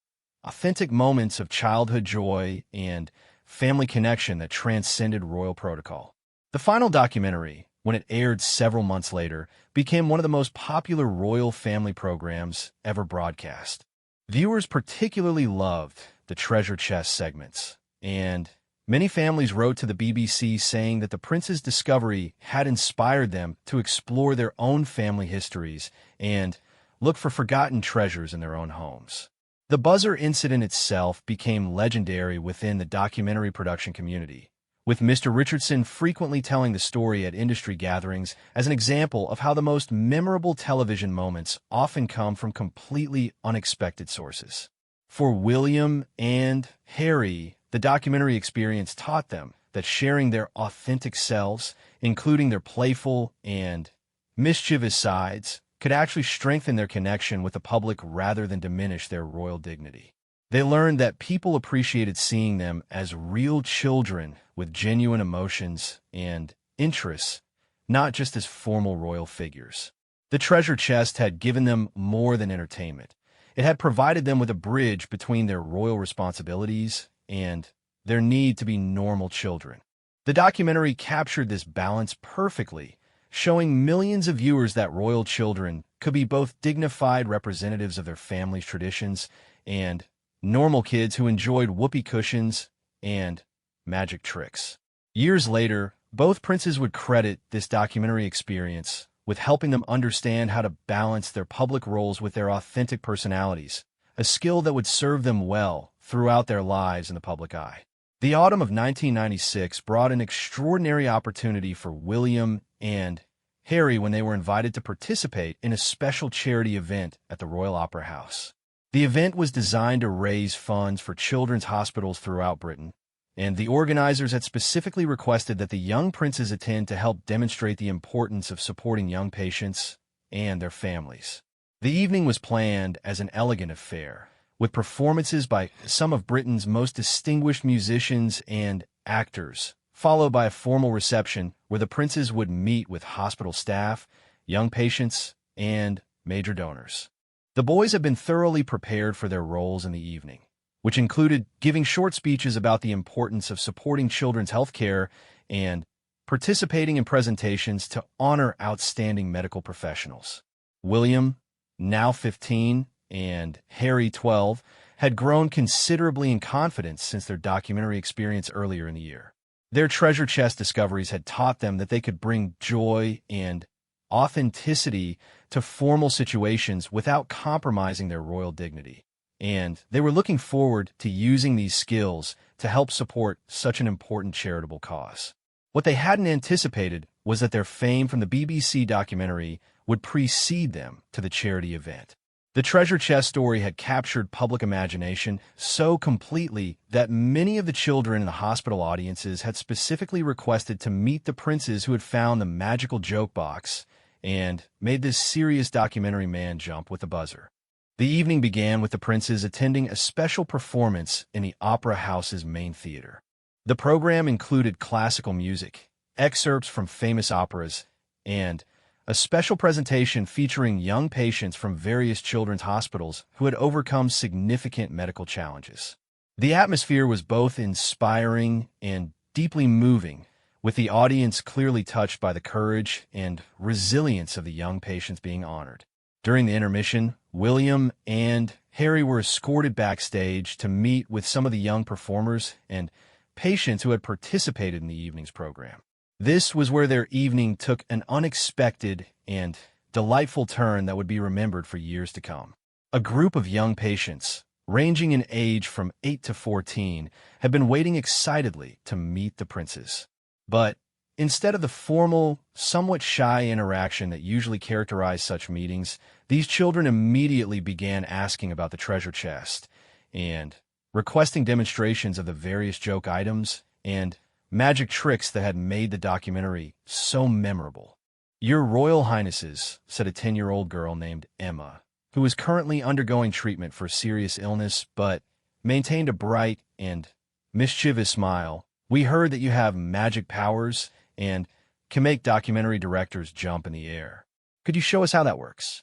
authentic moments of childhood joy and family connection that transcended royal protocol. The final documentary, when it aired several months later, became one of the most popular royal family programs ever broadcast. Viewers particularly loved the treasure chest segments, and many families wrote to the BBC saying that the prince's discovery had inspired them to explore their own family histories and look for forgotten treasures in their own homes. The buzzer incident itself became legendary within the documentary production community, with Mr. Richardson frequently telling the story at industry gatherings as an example of how the most memorable television moments often come from completely unexpected sources. For William and Harry, the documentary experience taught them that sharing their authentic selves, including their playful and mischievous sides, could actually strengthen their connection with the public rather than diminish their royal dignity. They learned that people appreciated seeing them as real children with genuine emotions and interests, not just as formal royal figures. The treasure chest had given them more than entertainment. It had provided them with a bridge between their royal responsibilities and their need to be normal children. The documentary captured this balance perfectly, showing millions of viewers that royal children could be both dignified representatives of their family's traditions and normal kids who enjoyed whoopee cushions and magic tricks. Years later, both princes would credit this documentary experience with helping them understand how to balance their public roles with their authentic personalities, a skill that would serve them well throughout their lives in the public eye. The autumn of 1996 brought an extraordinary opportunity for William and Harry when they were invited to participate in a special charity event at the Royal Opera House. The event was designed to raise funds for children's hospitals throughout Britain, and the organizers had specifically requested that the young princes attend to help demonstrate the importance of supporting young patients and their families. The evening was planned as an elegant affair, with performances by some of Britain's most distinguished musicians and actors, followed by a formal reception where the princes would meet with hospital staff, young patients, and major donors. The boys had been thoroughly prepared for their roles in the evening, which included giving short speeches about the importance of supporting children's health care and participating in presentations to honor outstanding medical professionals. William, now 15, and Harry, 12, had grown considerably in confidence since their documentary experience earlier in the year. Their treasure chest discoveries had taught them that they could bring joy and authenticity to formal situations without compromising their royal dignity, and they were looking forward to using these skills to help support such an important charitable cause. What they hadn't anticipated was that their fame from the BBC documentary would precede them to the charity event. The treasure chest story had captured public imagination so completely that many of the children in the hospital audiences had specifically requested to meet the princes who had found the magical joke box and made this serious documentary man jump with the buzzer. The evening began with the princes attending a special performance in the Opera House's main theater. The program included classical music, excerpts from famous operas, and a special presentation featuring young patients from various children's hospitals who had overcome significant medical challenges. The atmosphere was both inspiring and deeply moving, with the audience clearly touched by the courage and resilience of the young patients being honored. During the intermission, William and Harry were escorted backstage to meet with some of the young performers and patients who had participated in the evening's program. This was where their evening took an unexpected and delightful turn that would be remembered for years to come. A group of young patients, ranging in age from 8 to 14, had been waiting excitedly to meet the princes. But Instead of the formal, somewhat shy interaction that usually characterized such meetings, these children immediately began asking about the treasure chest and requesting demonstrations of the various joke items and magic tricks that had made the documentary so memorable. "Your Royal Highnesses," said a 10-year-old girl named Emma, who was currently undergoing treatment for a serious illness but maintained a bright and mischievous smile. "We heard that you have magic powers and can make documentary directors jump in the air. Could you show us how that works?"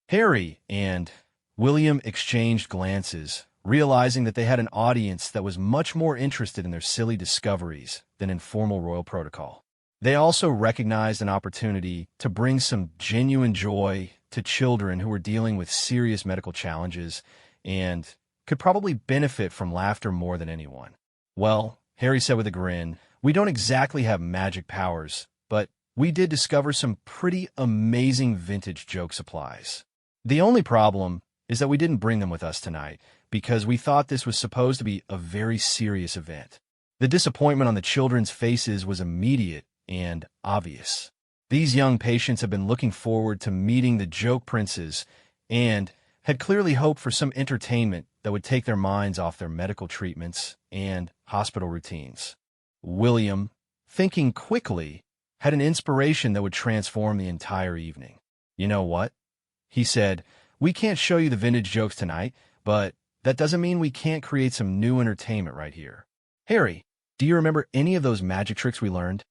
Harry and William exchanged glances, realizing that they had an audience that was much more interested in their silly discoveries than in formal royal protocol. They also recognized an opportunity to bring some genuine joy to children who were dealing with serious medical challenges and could probably benefit from laughter more than anyone. "Well," Harry said with a grin, "we don't exactly have magic powers, but we did discover some pretty amazing vintage joke supplies. The only problem is that we didn't bring them with us tonight because we thought this was supposed to be a very serious event." The disappointment on the children's faces was immediate and obvious. These young patients had been looking forward to meeting the joke princes and had clearly hoped for some entertainment that would take their minds off their medical treatments and hospital routines. William, thinking quickly, had an inspiration that would transform the entire evening. "You know what?" he said. "We can't show you the vintage jokes tonight, but that doesn't mean we can't create some new entertainment right here. Harry, do you remember any of those magic tricks we learned?"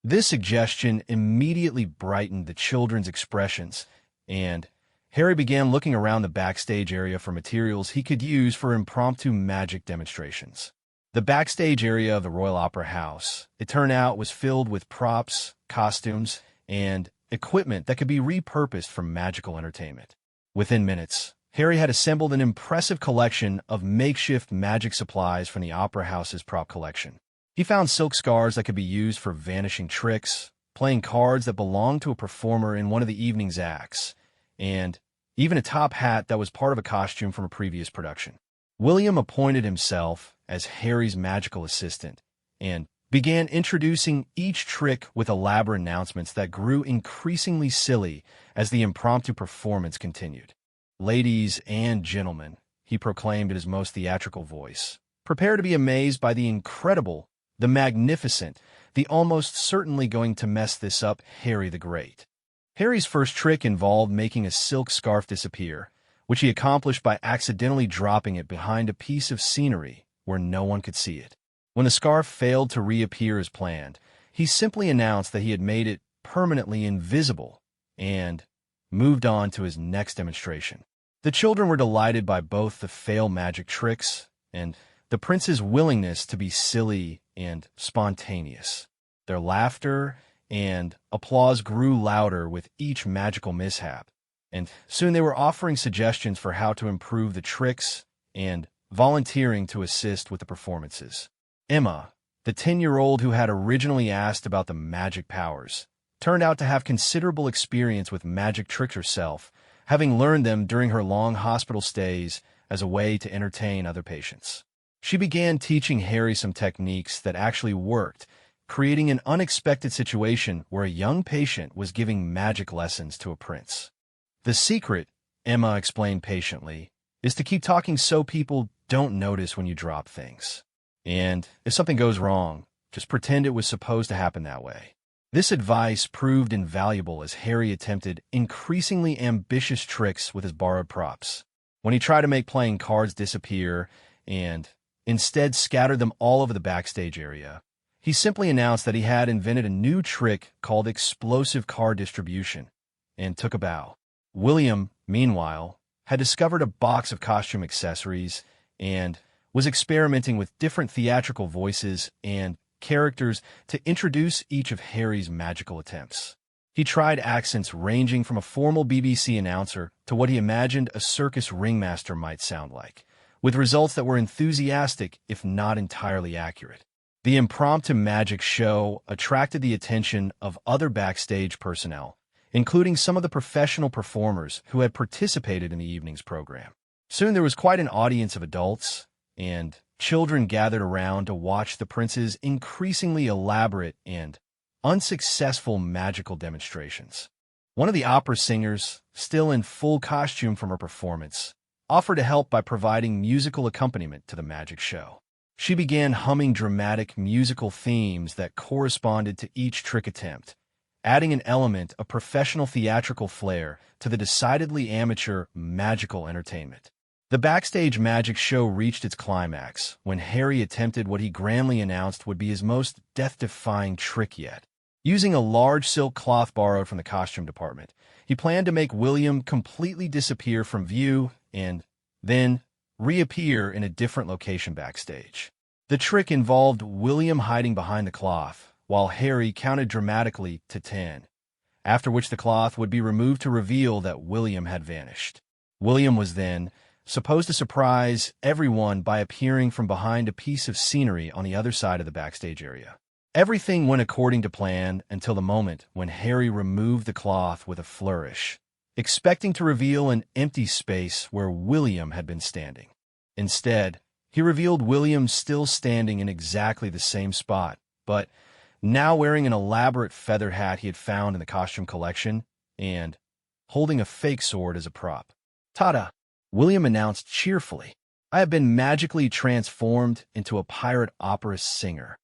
This suggestion immediately brightened the children's expressions, and Harry began looking around the backstage area for materials he could use for impromptu magic demonstrations. The backstage area of the Royal Opera House, it turned out, was filled with props, costumes, and equipment that could be repurposed for magical entertainment. Within minutes, Harry had assembled an impressive collection of makeshift magic supplies from the Opera House's prop collection. He found silk scarves that could be used for vanishing tricks, playing cards that belonged to a performer in one of the evening's acts, and even a top hat that was part of a costume from a previous production. William appointed himself as Harry's magical assistant and began introducing each trick with elaborate announcements that grew increasingly silly as the impromptu performance continued. "Ladies and gentlemen," he proclaimed in his most theatrical voice, "prepare to be amazed by the incredible, the magnificent, the almost certainly going to mess this up Harry the Great." Harry's first trick involved making a silk scarf disappear, which he accomplished by accidentally dropping it behind a piece of scenery where no one could see it. When the scarf failed to reappear as planned, he simply announced that he had made it permanently invisible and moved on to his next demonstration. The children were delighted by both the failed magic tricks and the prince's willingness to be silly and spontaneous. Their laughter and applause grew louder with each magical mishap, and soon they were offering suggestions for how to improve the tricks and volunteering to assist with the performances. Emma, the 10-year-old who had originally asked about the magic powers, turned out to have considerable experience with magic tricks herself, having learned them during her long hospital stays as a way to entertain other patients. She began teaching Harry some techniques that actually worked, creating an unexpected situation where a young patient was giving magic lessons to a prince. "The secret," Emma explained patiently, "is to keep talking so people don't notice when you drop things. And if something goes wrong, just pretend it was supposed to happen that way." This advice proved invaluable as Harry attempted increasingly ambitious tricks with his borrowed props. When he tried to make playing cards disappear and instead scattered them all over the backstage area, he simply announced that he had invented a new trick called explosive card distribution and took a bow. William, meanwhile, had discovered a box of costume accessories and was experimenting with different theatrical voices and characters to introduce each of Harry's magical attempts. He tried accents ranging from a formal BBC announcer to what he imagined a circus ringmaster might sound like, with results that were enthusiastic if not entirely accurate. The impromptu magic show attracted the attention of other backstage personnel, including some of the professional performers who had participated in the evening's program. Soon there was quite an audience of adults and children gathered around to watch the prince's increasingly elaborate and unsuccessful magical demonstrations. One of the opera singers, still in full costume from her performance, offered to help by providing musical accompaniment to the magic show. She began humming dramatic musical themes that corresponded to each trick attempt, adding an element of professional theatrical flair to the decidedly amateur magical entertainment. The backstage magic show reached its climax when Harry attempted what he grandly announced would be his most death-defying trick yet. Using a large silk cloth borrowed from the costume department, he planned to make William completely disappear from view and then reappear in a different location backstage. The trick involved William hiding behind the cloth, while Harry counted dramatically to 10, after which the cloth would be removed to reveal that William had vanished. William was then supposed to surprise everyone by appearing from behind a piece of scenery on the other side of the backstage area. Everything went according to plan until the moment when Harry removed the cloth with a flourish, expecting to reveal an empty space where William had been standing. Instead, he revealed William still standing in exactly the same spot, but now wearing an elaborate feather hat he had found in the costume collection and holding a fake sword as a prop. "Ta-da!" William announced cheerfully. "I have been magically transformed into a pirate opera singer."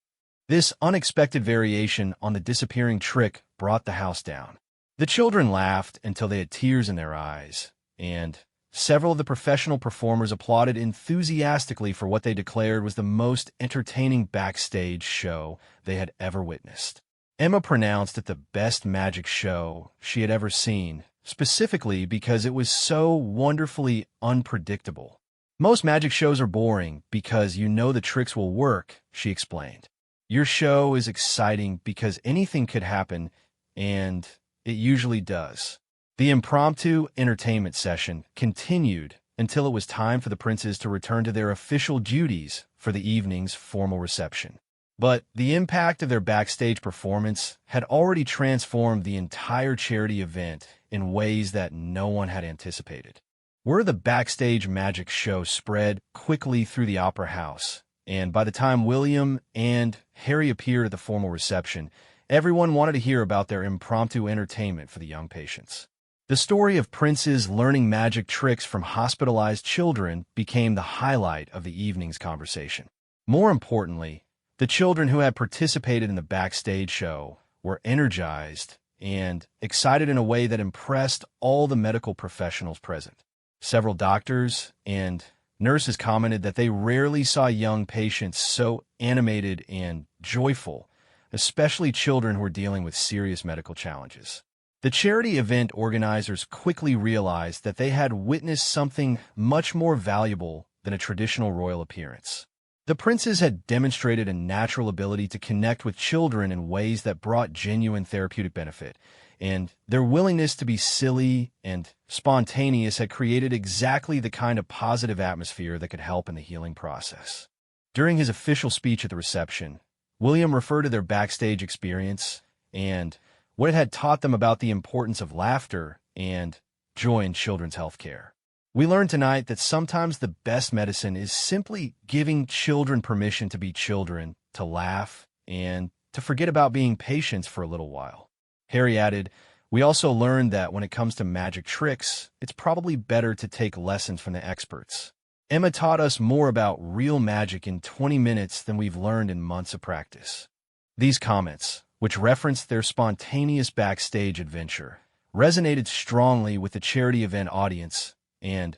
This unexpected variation on the disappearing trick brought the house down. The children laughed until they had tears in their eyes, and several of the professional performers applauded enthusiastically for what they declared was the most entertaining backstage show they had ever witnessed. Emma pronounced it the best magic show she had ever seen, specifically because it was so wonderfully unpredictable. "Most magic shows are boring because you know the tricks will work," she explained. "Your show is exciting because anything could happen, and it usually does." The impromptu entertainment session continued until it was time for the princes to return to their official duties for the evening's formal reception. But the impact of their backstage performance had already transformed the entire charity event in ways that no one had anticipated. Word of the backstage magic show spread quickly through the opera house, and by the time William and Harry appeared at the formal reception, everyone wanted to hear about their impromptu entertainment for the young patients. The story of princes learning magic tricks from hospitalized children became the highlight of the evening's conversation. More importantly, the children who had participated in the backstage show were energized and excited in a way that impressed all the medical professionals present. Several doctors and nurses commented that they rarely saw young patients so animated and joyful, especially children who were dealing with serious medical challenges. The charity event organizers quickly realized that they had witnessed something much more valuable than a traditional royal appearance. The princes had demonstrated a natural ability to connect with children in ways that brought genuine therapeutic benefit, and their willingness to be silly and spontaneous had created exactly the kind of positive atmosphere that could help in the healing process. During his official speech at the reception, William referred to their backstage experience and what it had taught them about the importance of laughter and joy in children's health care. "We learned tonight that sometimes the best medicine is simply giving children permission to be children, to laugh, and to forget about being patients for a little while." Harry added, "We also learned that when it comes to magic tricks, it's probably better to take lessons from the experts. Emma taught us more about real magic in 20 minutes than we've learned in months of practice." These comments, which referenced their spontaneous backstage adventure, resonated strongly with the charity event audience and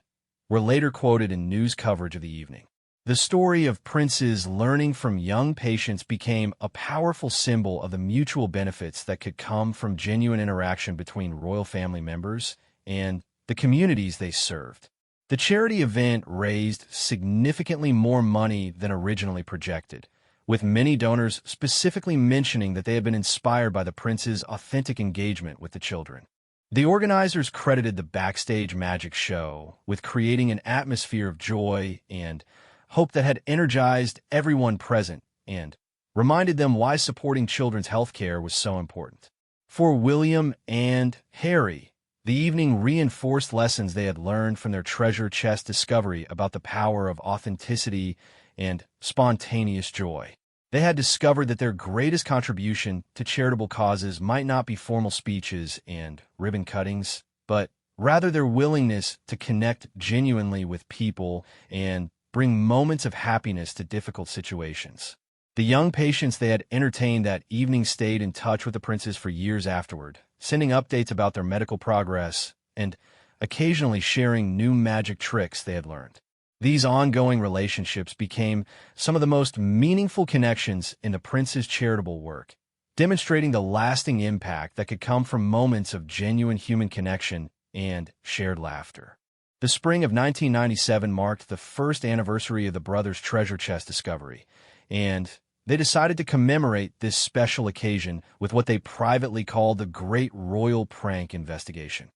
were later quoted in news coverage of the evening. The story of princes learning from young patients became a powerful symbol of the mutual benefits that could come from genuine interaction between royal family members and the communities they served. The charity event raised significantly more money than originally projected, with many donors specifically mentioning that they had been inspired by the prince's authentic engagement with the children. The organizers credited the backstage magic show with creating an atmosphere of joy and hope that had energized everyone present and reminded them why supporting children's health care was so important. For William and Harry, the evening reinforced lessons they had learned from their treasure chest discovery about the power of authenticity and spontaneous joy. They had discovered that their greatest contribution to charitable causes might not be formal speeches and ribbon cuttings, but rather their willingness to connect genuinely with people and bring moments of happiness to difficult situations. The young patients they had entertained that evening stayed in touch with the princes for years afterward, sending updates about their medical progress and occasionally sharing new magic tricks they had learned. These ongoing relationships became some of the most meaningful connections in the prince's charitable work, demonstrating the lasting impact that could come from moments of genuine human connection and shared laughter. The spring of 1997 marked the first anniversary of the brothers' treasure chest discovery, and they decided to commemorate this special occasion with what they privately called the Great Royal Prank Investigation.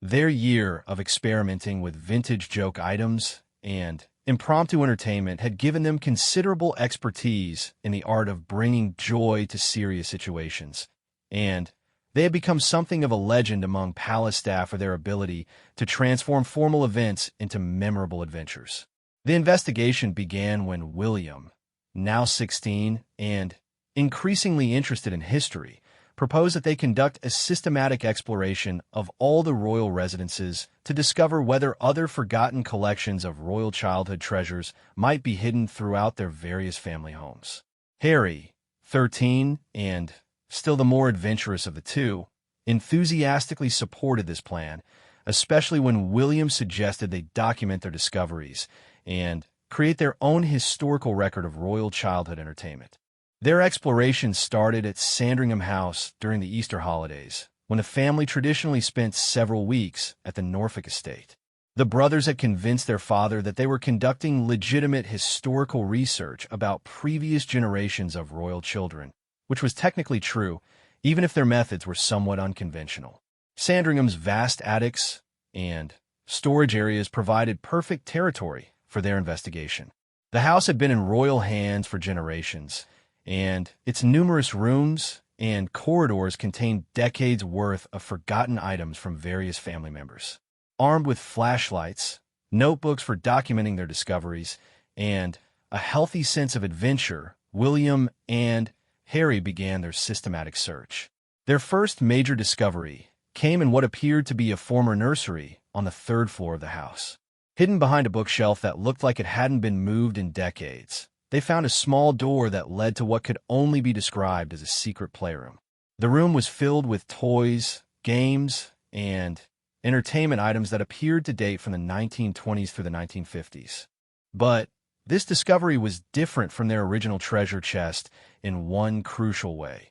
Their year of experimenting with vintage joke items and impromptu entertainment had given them considerable expertise in the art of bringing joy to serious situations, and they had become something of a legend among palace staff for their ability to transform formal events into memorable adventures. The investigation began when William, now 16 and increasingly interested in history, proposed that they conduct a systematic exploration of all the royal residences to discover whether other forgotten collections of royal childhood treasures might be hidden throughout their various family homes. Harry, 13, and still the more adventurous of the two, enthusiastically supported this plan, especially when William suggested they document their discoveries and create their own historical record of royal childhood entertainment. Their exploration started at Sandringham House during the Easter holidays, when the family traditionally spent several weeks at the Norfolk estate. The brothers had convinced their father that they were conducting legitimate historical research about previous generations of royal children, which was technically true, even if their methods were somewhat unconventional. Sandringham's vast attics and storage areas provided perfect territory for their investigation. The house had been in royal hands for generations, and its numerous rooms and corridors contained decades' worth of forgotten items from various family members. Armed with flashlights, notebooks for documenting their discoveries, and a healthy sense of adventure, William and Harry began their systematic search. Their first major discovery came in what appeared to be a former nursery on the third floor of the house. Hidden behind a bookshelf that looked like it hadn't been moved in decades, they found a small door that led to what could only be described as a secret playroom. The room was filled with toys, games, and entertainment items that appeared to date from the 1920s through the 1950s. But this discovery was different from their original treasure chest in one crucial way.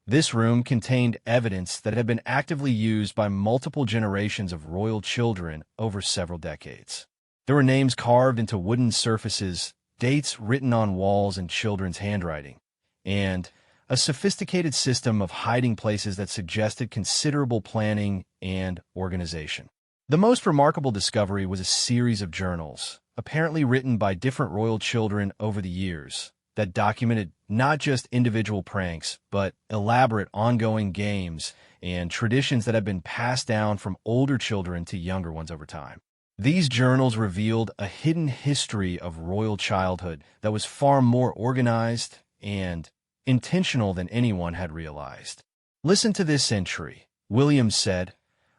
This room contained evidence that had been actively used by multiple generations of royal children over several decades. There were names carved into wooden surfaces, dates written on walls in children's handwriting, and a sophisticated system of hiding places that suggested considerable planning and organization. The most remarkable discovery was a series of journals, apparently written by different royal children over the years, that documented not just individual pranks, but elaborate ongoing games and traditions that had been passed down from older children to younger ones over time. These journals revealed a hidden history of royal childhood that was far more organized and intentional than anyone had realized. "Listen to this entry," Williams said,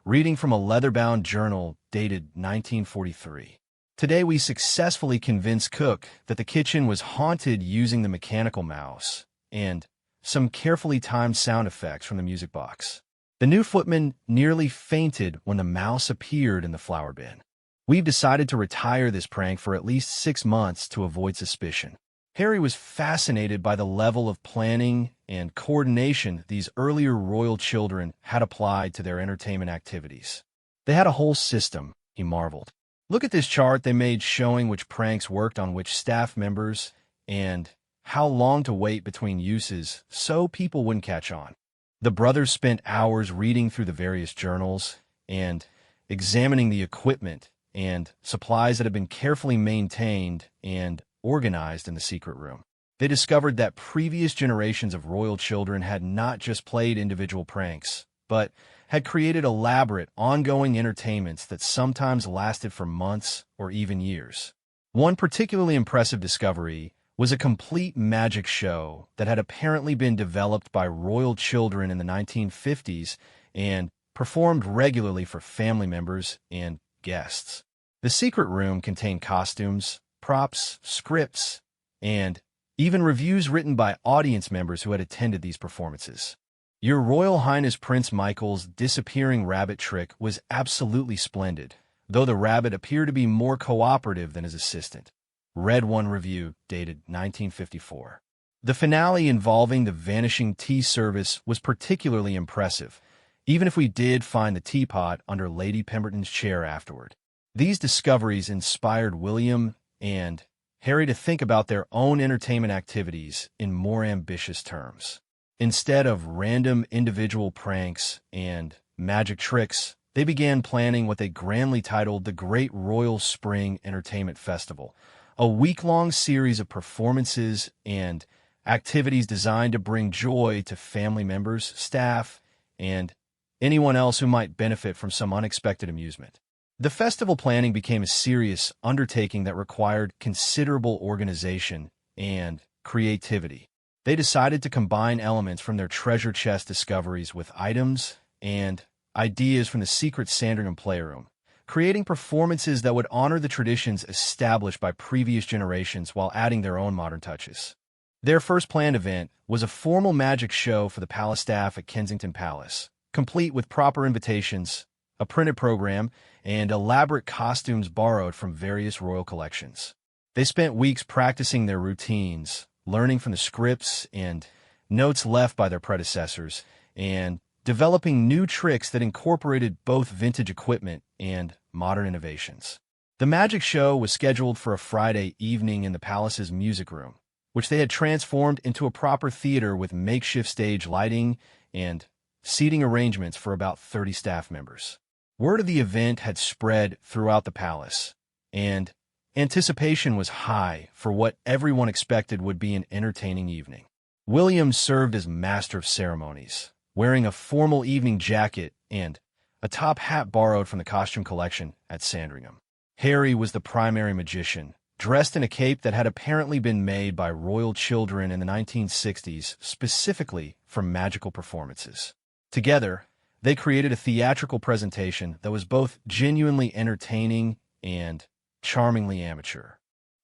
reading from a leather-bound journal dated 1943. "Today we successfully convinced Cook that the kitchen was haunted using the mechanical mouse and some carefully timed sound effects from the music box. The new footman nearly fainted when the mouse appeared in the flour bin. We've decided to retire this prank for at least 6 months to avoid suspicion." Harry was fascinated by the level of planning and coordination these earlier royal children had applied to their entertainment activities. "They had a whole system," he marveled. "Look at this chart they made showing which pranks worked on which staff members and how long to wait between uses so people wouldn't catch on." The brothers spent hours reading through the various journals and examining the equipment and supplies that had been carefully maintained and organized in the secret room. They discovered that previous generations of royal children had not just played individual pranks, but had created elaborate, ongoing entertainments that sometimes lasted for months or even years. One particularly impressive discovery was a complete magic show that had apparently been developed by royal children in the 1950s and performed regularly for family members and guests. The secret room contained costumes, props, scripts, and even reviews written by audience members who had attended these performances. Your Royal Highness Prince Michael's disappearing rabbit trick was absolutely splendid, though the rabbit appeared to be more cooperative than his assistant. Red One review, dated 1954. The finale involving the vanishing tea service was particularly impressive, even if we did find the teapot under Lady Pemberton's chair afterward. These discoveries inspired William and Harry to think about their own entertainment activities in more ambitious terms. Instead of random individual pranks and magic tricks, they began planning what they grandly titled the Great Royal Spring Entertainment Festival, a week-long series of performances and activities designed to bring joy to family members, staff, and anyone else who might benefit from some unexpected amusement. The festival planning became a serious undertaking that required considerable organization and creativity. They decided to combine elements from their treasure chest discoveries with items and ideas from the secret Sandringham Playroom, creating performances that would honor the traditions established by previous generations while adding their own modern touches. Their first planned event was a formal magic show for the palace staff at Kensington Palace, complete with proper invitations, a printed program, and elaborate costumes borrowed from various royal collections. They spent weeks practicing their routines, learning from the scripts and notes left by their predecessors, and developing new tricks that incorporated both vintage equipment and modern innovations. The magic show was scheduled for a Friday evening in the palace's music room, which they had transformed into a proper theater with makeshift stage lighting and seating arrangements for about 30 staff members. Word of the event had spread throughout the palace, and anticipation was high for what everyone expected would be an entertaining evening. William served as master of ceremonies, wearing a formal evening jacket and a top hat borrowed from the costume collection at Sandringham. Harry was the primary magician, dressed in a cape that had apparently been made by royal children in the 1960s specifically for magical performances. Together, they created a theatrical presentation that was both genuinely entertaining and charmingly amateur.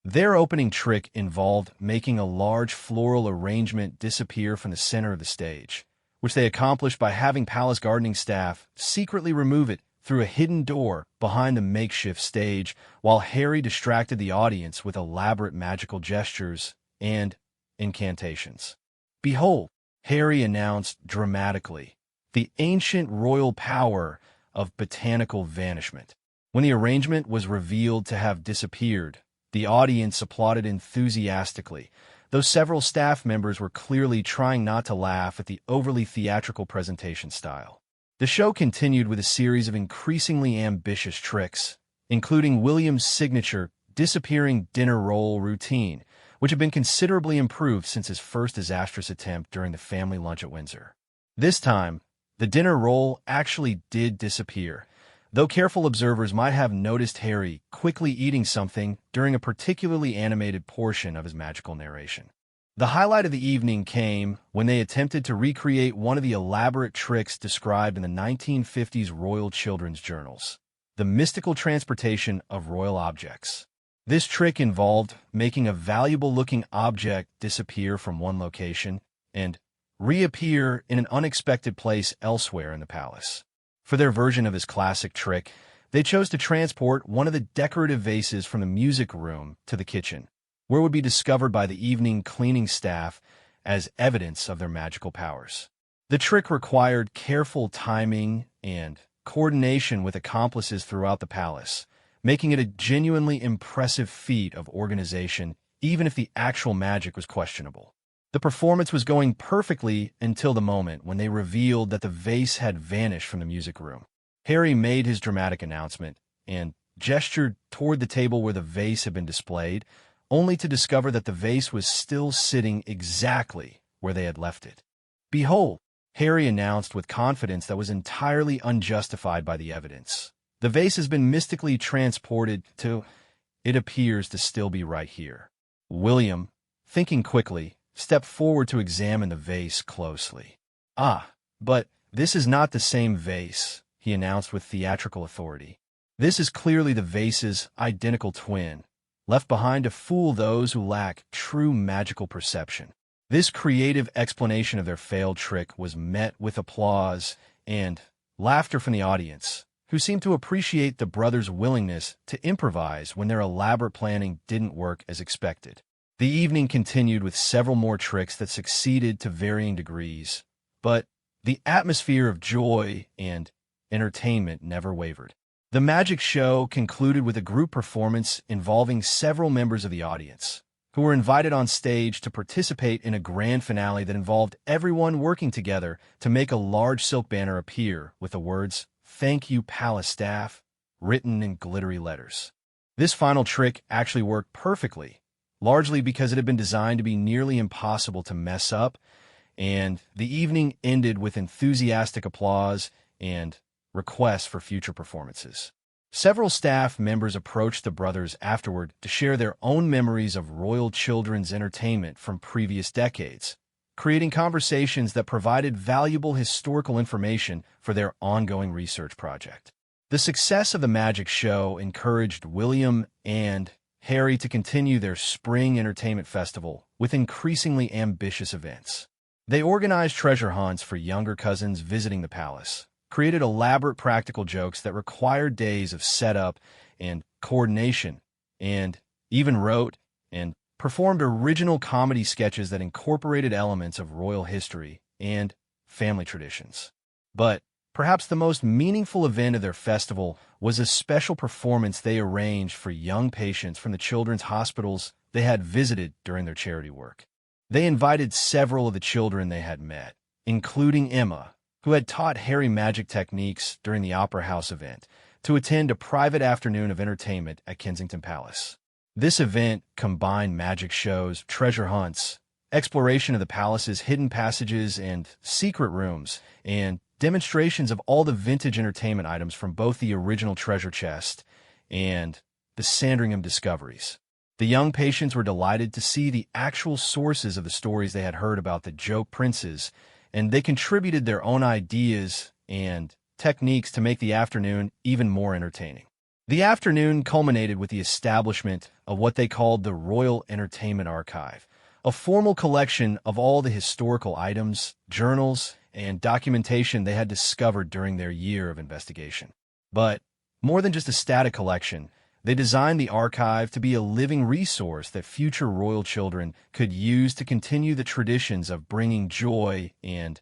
Their opening trick involved making a large floral arrangement disappear from the center of the stage, which they accomplished by having palace gardening staff secretly remove it through a hidden door behind the makeshift stage, while Harry distracted the audience with elaborate magical gestures and incantations. "Behold," Harry announced dramatically, "the ancient royal power of botanical vanishment." When the arrangement was revealed to have disappeared, the audience applauded enthusiastically, though several staff members were clearly trying not to laugh at the overly theatrical presentation style. The show continued with a series of increasingly ambitious tricks, including William's signature disappearing dinner roll routine, which had been considerably improved since his first disastrous attempt during the family lunch at Windsor. This time, the dinner roll actually did disappear, though careful observers might have noticed Harry quickly eating something during a particularly animated portion of his magical narration. The highlight of the evening came when they attempted to recreate one of the elaborate tricks described in the 1950s royal children's journals, the mystical transportation of royal objects. This trick involved making a valuable-looking object disappear from one location and reappear in an unexpected place elsewhere in the palace. For their version of this classic trick, they chose to transport one of the decorative vases from the music room to the kitchen, where it would be discovered by the evening cleaning staff as evidence of their magical powers. The trick required careful timing and coordination with accomplices throughout the palace, making it a genuinely impressive feat of organization, even if the actual magic was questionable. The performance was going perfectly until the moment when they revealed that the vase had vanished from the music room. Harry made his dramatic announcement and gestured toward the table where the vase had been displayed, only to discover that the vase was still sitting exactly where they had left it. "Behold," Harry announced with confidence that was entirely unjustified by the evidence. "The vase has been mystically transported to... It appears to still be right here." William, thinking quickly, stepped forward to examine the vase closely. "Ah, but this is not the same vase," he announced with theatrical authority. "This is clearly the vase's identical twin, left behind to fool those who lack true magical perception." This creative explanation of their failed trick was met with applause and laughter from the audience, who seemed to appreciate the brothers' willingness to improvise when their elaborate planning didn't work as expected. The evening continued with several more tricks that succeeded to varying degrees, but the atmosphere of joy and entertainment never wavered. The magic show concluded with a group performance involving several members of the audience, who were invited on stage to participate in a grand finale that involved everyone working together to make a large silk banner appear with the words, "Thank you, Palace Staff," written in glittery letters. This final trick actually worked perfectly, largely because it had been designed to be nearly impossible to mess up, and the evening ended with enthusiastic applause and requests for future performances. Several staff members approached the brothers afterward to share their own memories of Royal Children's entertainment from previous decades, creating conversations that provided valuable historical information for their ongoing research project. The success of the magic show encouraged William and Harry to continue their spring entertainment festival with increasingly ambitious events. They organized treasure hunts for younger cousins visiting the palace, created elaborate practical jokes that required days of setup and coordination, and even wrote and performed original comedy sketches that incorporated elements of royal history and family traditions. But perhaps the most meaningful event of their festival was a special performance they arranged for young patients from the children's hospitals they had visited during their charity work. They invited several of the children they had met, including Emma, who had taught Harry magic techniques during the Opera House event, to attend a private afternoon of entertainment at Kensington Palace. This event combined magic shows, treasure hunts, exploration of the palace's hidden passages and secret rooms, and demonstrations of all the vintage entertainment items from both the original treasure chest and the Sandringham discoveries. The young patients were delighted to see the actual sources of the stories they had heard about the joke princes, and they contributed their own ideas and techniques to make the afternoon even more entertaining. The afternoon culminated with the establishment of what they called the Royal Entertainment Archive, a formal collection of all the historical items, journals, and documentation they had discovered during their year of investigation. But more than just a static collection, they designed the archive to be a living resource that future royal children could use to continue the traditions of bringing joy and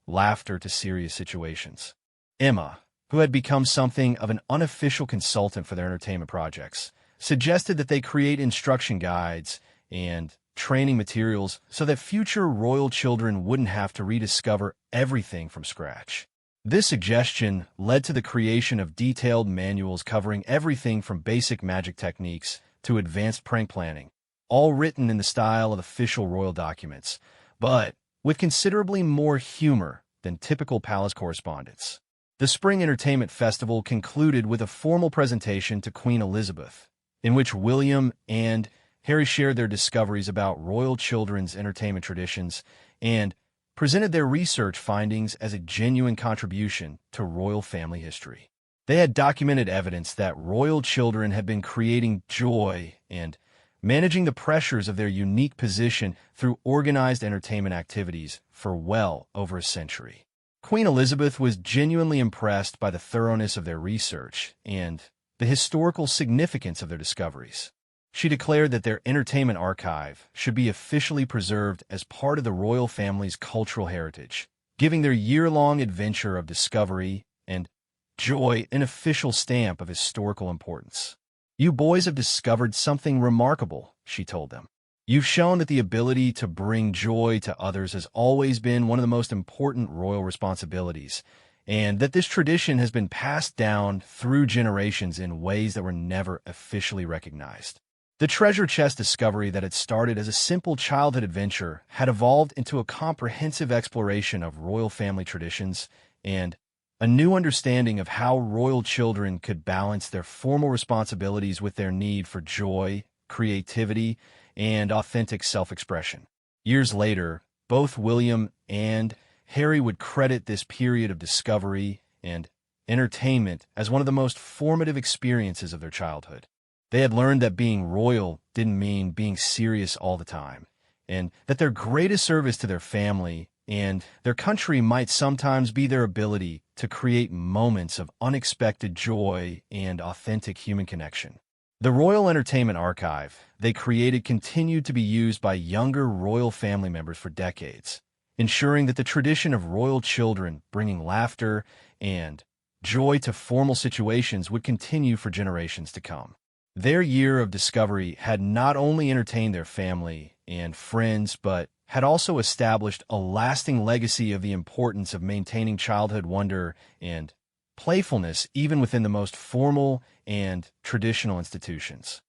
laughter to serious situations. Emma, who had become something of an unofficial consultant for their entertainment projects, suggested that they create instruction guides and training materials so that future royal children wouldn't have to rediscover everything from scratch. This suggestion led to the creation of detailed manuals covering everything from basic magic techniques to advanced prank planning, all written in the style of official royal documents, but with considerably more humor than typical palace correspondence. The Spring Entertainment Festival concluded with a formal presentation to Queen Elizabeth, in which William and Harry shared their discoveries about royal children's entertainment traditions and presented their research findings as a genuine contribution to royal family history. They had documented evidence that royal children had been creating joy and managing the pressures of their unique position through organized entertainment activities for well over a century. Queen Elizabeth was genuinely impressed by the thoroughness of their research and the historical significance of their discoveries. She declared that their entertainment archive should be officially preserved as part of the royal family's cultural heritage, giving their year-long adventure of discovery and joy an official stamp of historical importance. "You boys have discovered something remarkable," she told them. "You've shown that the ability to bring joy to others has always been one of the most important royal responsibilities, and that this tradition has been passed down through generations in ways that were never officially recognized." The treasure chest discovery that had started as a simple childhood adventure had evolved into a comprehensive exploration of royal family traditions and a new understanding of how royal children could balance their formal responsibilities with their need for joy, creativity, and authentic self-expression. Years later, both William and Harry would credit this period of discovery and entertainment as one of the most formative experiences of their childhood. They had learned that being royal didn't mean being serious all the time, and that their greatest service to their family and their country might sometimes be their ability to create moments of unexpected joy and authentic human connection. The Royal Entertainment Archive they created continued to be used by younger royal family members for decades, ensuring that the tradition of royal children bringing laughter and joy to formal situations would continue for generations to come. Their year of discovery had not only entertained their family and friends, but had also established a lasting legacy of the importance of maintaining childhood wonder and playfulness even within the most formal and traditional institutions.